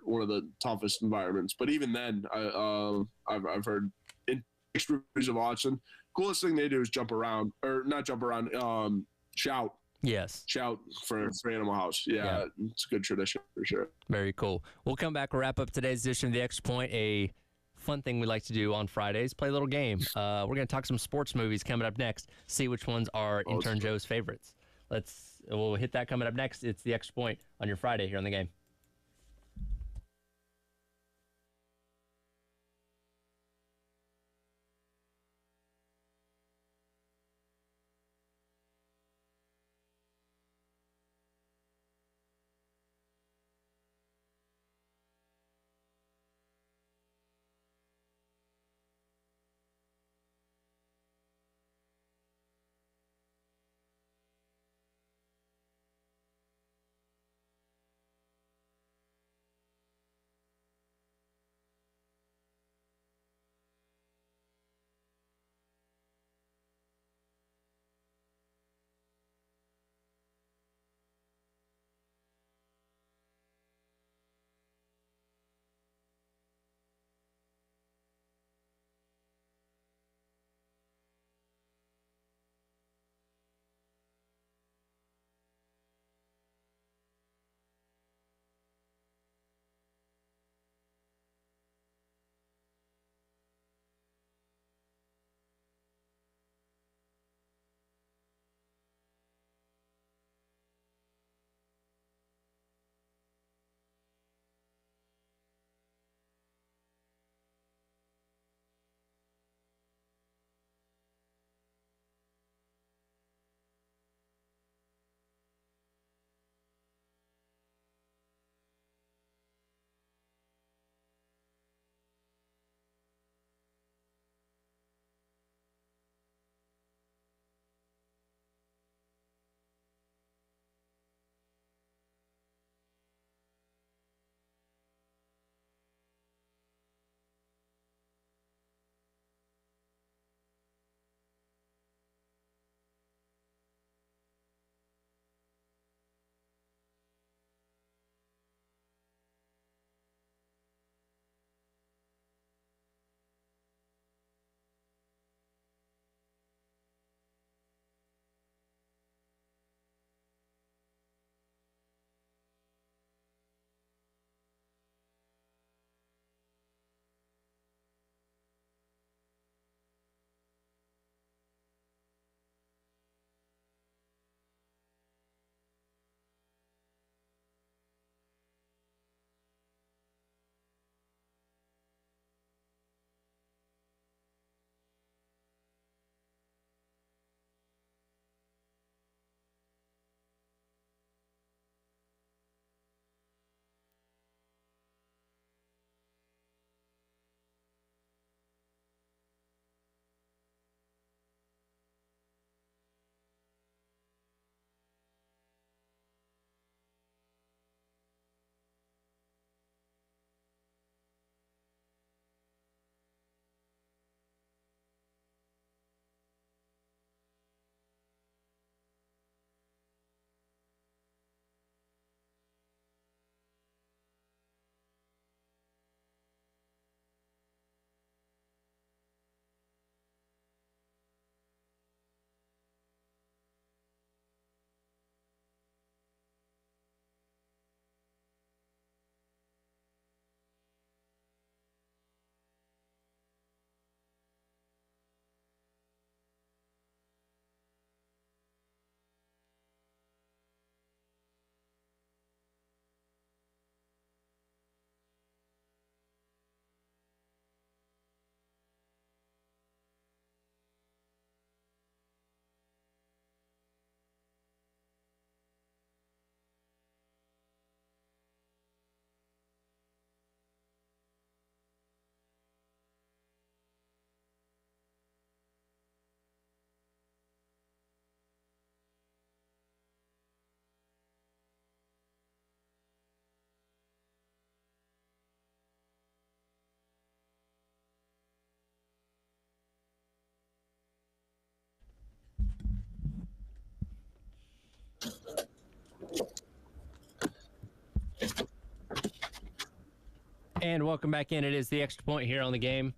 one of the toughest environments. But even then, I've heard in reviews of Autzen, coolest thing they do is shout. Yes. Shout for Animal House. Yeah, it's a good tradition for sure. Very cool. We'll come back and wrap up today's edition of The Extra Point. A fun thing we like to do on Fridays, play a little game. We're going to talk some sports movies coming up next, see which ones are Intern Joe's favorites. We'll hit that coming up next. It's The Extra Point on your Friday here on The Game. And welcome back in. It is the Extra Point here on the game.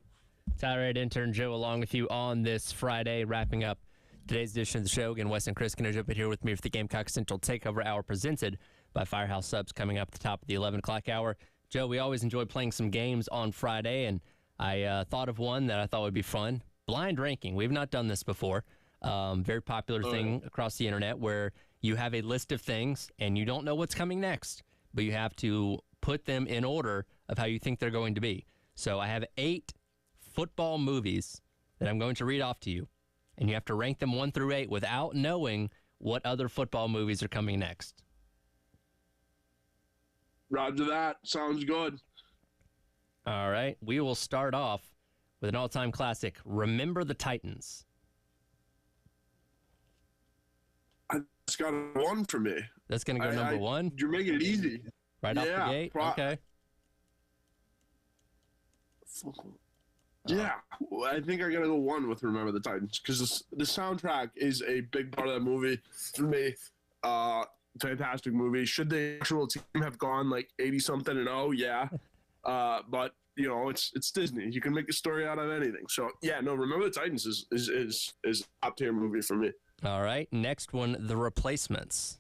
Tyler Ed, intern Joe, along with you on this Friday, wrapping up today's edition of the show. Again, Wes and Chris going to jump in here with me for the Gamecock Central Takeover Hour presented by Firehouse Subs coming up at the top of the 11 o'clock hour. Joe, we always enjoy playing some games on Friday, and I thought of one that I thought would be fun. Blind ranking. We've not done this before. Very popular thing across the internet where you have a list of things and you don't know what's coming next, but you have to put them in order of how you think they're going to be. So I have 8 football movies that I'm going to read off to you, and you have to rank them 1 through 8 without knowing what other football movies are coming next. Roger that. Sounds good. All right. We will start off with an all-time classic, Remember the Titans. It's got a 1 for me. That's going to go number 1? You're making it easy. Right off the gate? Okay. Yeah, I think I gotta go 1 with Remember the Titans because the soundtrack is a big part of that movie for me. Fantastic movie. Should the actual team have gone like 80-something and 0? Yeah, but you know it's Disney. You can make a story out of anything. So yeah, no, Remember the Titans is a top tier movie for me. All right, next one, The Replacements.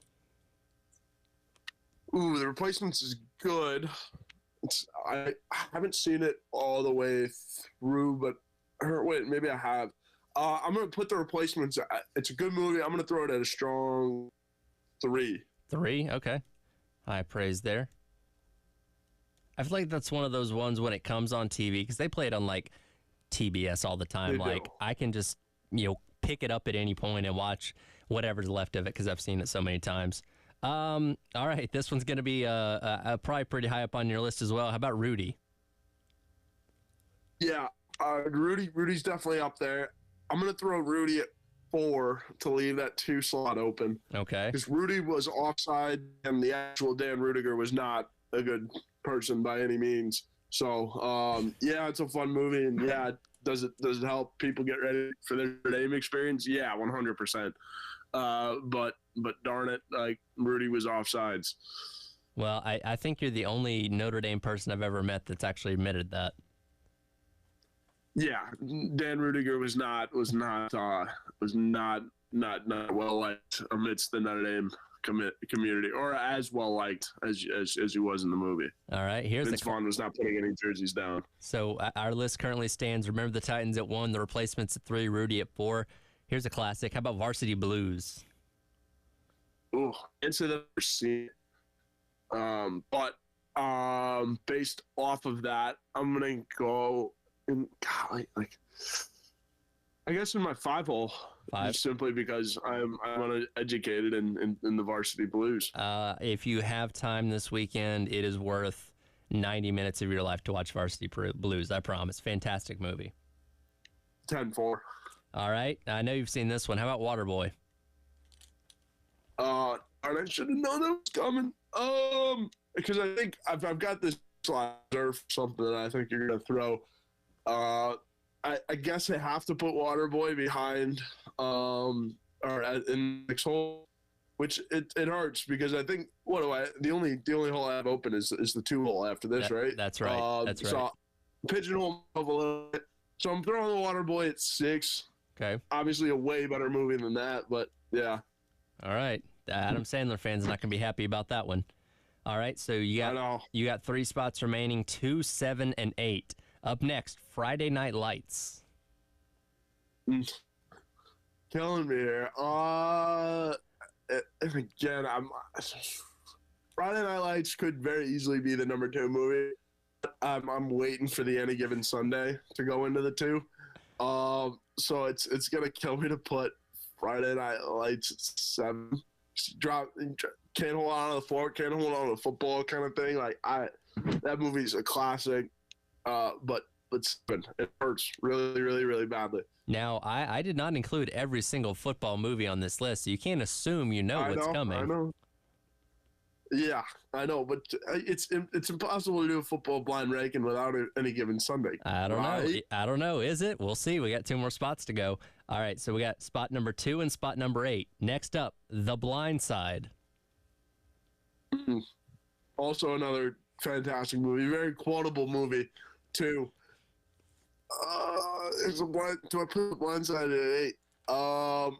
Ooh, The Replacements is good. I haven't seen it all the way through, but wait, maybe I have. I'm gonna put The Replacements. It's a good movie. I'm gonna throw it at a strong 3. 3, okay. High praise there. I feel like that's one of those ones when it comes on TV because they play it on like TBS all the time. Like I can just pick it up at any point and watch whatever's left of it because I've seen it so many times. All right, this one's going to be probably pretty high up on your list as well. How about Rudy? Yeah, Rudy's definitely up there. I'm going to throw Rudy at 4 to leave that 2 slot open. Okay. Because Rudy was offside, and the actual Dan Rudiger was not a good person by any means. So, yeah, it's a fun movie, and yeah, does it help people get ready for their Notre Dame experience? Yeah, 100%. But darn it, like Rudy was offsides. Well, I think you're the only Notre Dame person I've ever met that's actually admitted that. Yeah, Dan Rudiger was not well liked amidst the Notre Dame community, or as well liked as he was in the movie. All right, Vince Vaughn was not putting any jerseys down. So our list currently stands: Remember the Titans at 1, The Replacements at 3, Rudy at 4. Here's a classic. How about Varsity Blues? Oh, it's never seen it. But based off of that, I'm gonna go in. God, like I guess in my 5 hole. 5, simply because I'm uneducated in the Varsity Blues. If you have time this weekend, it is worth 90 minutes of your life to watch Varsity Blues. I promise. Fantastic movie. 10-4. All right. I know you've seen this one. How about Waterboy? I should have known that was coming. Because I think I've got this slide or something that I think you're gonna throw. I guess I have to put Waterboy behind, or in the next hole, which it hurts because I think the only hole I have open is the 2 hole after this, right? That's right. That's right. So pigeonhole myself a little bit. So I'm throwing the Waterboy at 6. Okay. Obviously a way better movie than that, but yeah. All right. Adam Sandler fans are not going to be happy about that one. All right. So you got 3 spots remaining: 2, 7, and 8. Up next, Friday Night Lights. Killing me here. Again, Friday Night Lights could very easily be the number 2 movie. I'm waiting for the Any Given Sunday to go into the 2. So it's gonna kill me to put Friday Night Lights at 7. Can't hold on to the fork, can't hold on to the football kind of thing. Like that movie's a classic. But it hurts really, really, really badly. Now, I did not include every single football movie on this list, so you can't assume what's coming. I know. Yeah, I know, but it's impossible to do a football blind ranking without Any Given Sunday. I don't know. Is it? We'll see. We got 2 more spots to go. All right, so we got spot number 2 and spot number 8. Next up, The Blind Side. Also another fantastic movie, very quotable movie too. Do I put The Blind Side at 8?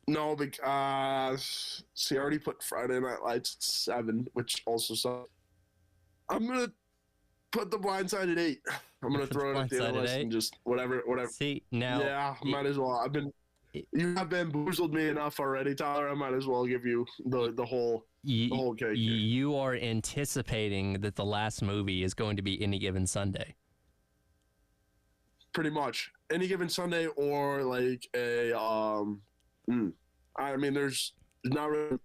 No, because see, I already put Friday Night Lights at 7, which also sucks. I'm gonna put The Blind Side at 8. I'm gonna throw it at the end of the list and just whatever. See, now. Yeah, might as well. You have bamboozled me enough already, Tyler. I might as well give you the whole cake. You are anticipating that the last movie is going to be Any Given Sunday. Pretty much Any Given Sunday, or like a I mean, there's not really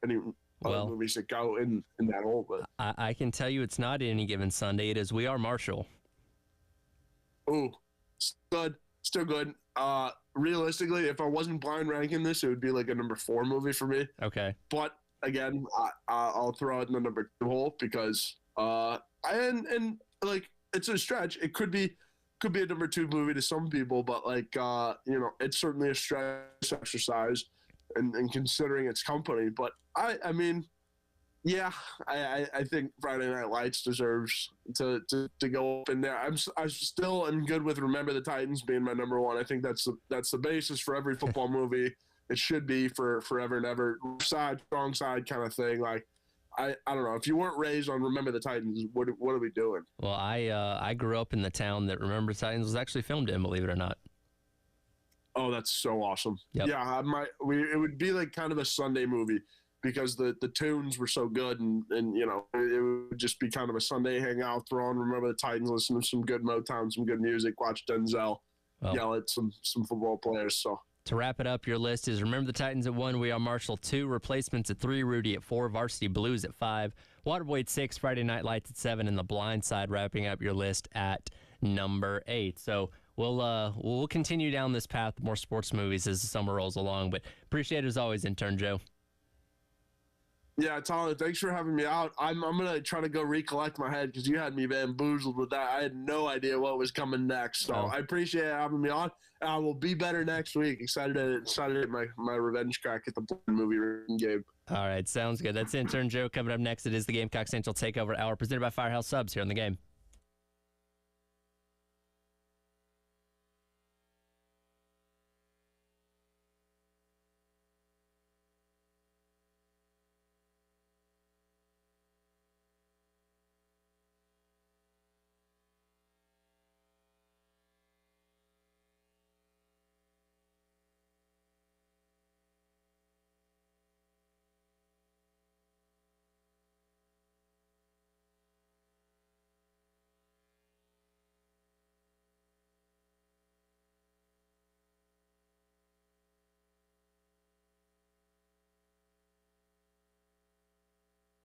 any movies that go in that hole, but I can tell you it's not Any Given Sunday. It is We Are Marshall. Oh, still good. Realistically, if I wasn't blind ranking this, it would be like a number 4 movie for me. Okay. But again, I'll throw it in the number 2 hole because and like it's a stretch. It could be a number 2 movie to some people, but like it's certainly a stress exercise, and considering its company. But I mean, yeah, I think Friday Night Lights deserves to go up in there. I still am good with Remember the Titans being my number 1. I think that's the basis for every football movie. It should be for forever and ever. Strong side kind of thing. Like I don't know. If you weren't raised on Remember the Titans, what are we doing? Well, I grew up in the town that Remember the Titans was actually filmed in, believe it or not. Oh, that's so awesome. Yep. Yeah, it would be like kind of a Sunday movie because the tunes were so good, and it would just be kind of a Sunday hangout, throw on Remember the Titans, listen to some good Motown, some good music, watch Denzel, yell at some football players. So to wrap it up, your list is Remember the Titans at 1, We Are Marshall 2, Replacements at 3, Rudy at 4, Varsity Blues at 5, Waterboy at 6, Friday Night Lights at 7, and The Blind Side wrapping up your list at number 8. So we'll continue down this path, more sports movies as the summer rolls along. But appreciate it as always, intern Joe. Yeah, Tyler, thanks for having me out. I'm gonna try to go recollect my head because you had me bamboozled with that. I had no idea what was coming next. So I appreciate having me on. I will be better next week. Excited at my revenge crack at the Blind movie game. All right, sounds good. That's intern Joe coming up next. It is the Gamecock Central Takeover Hour presented by Firehouse Subs here on the Game.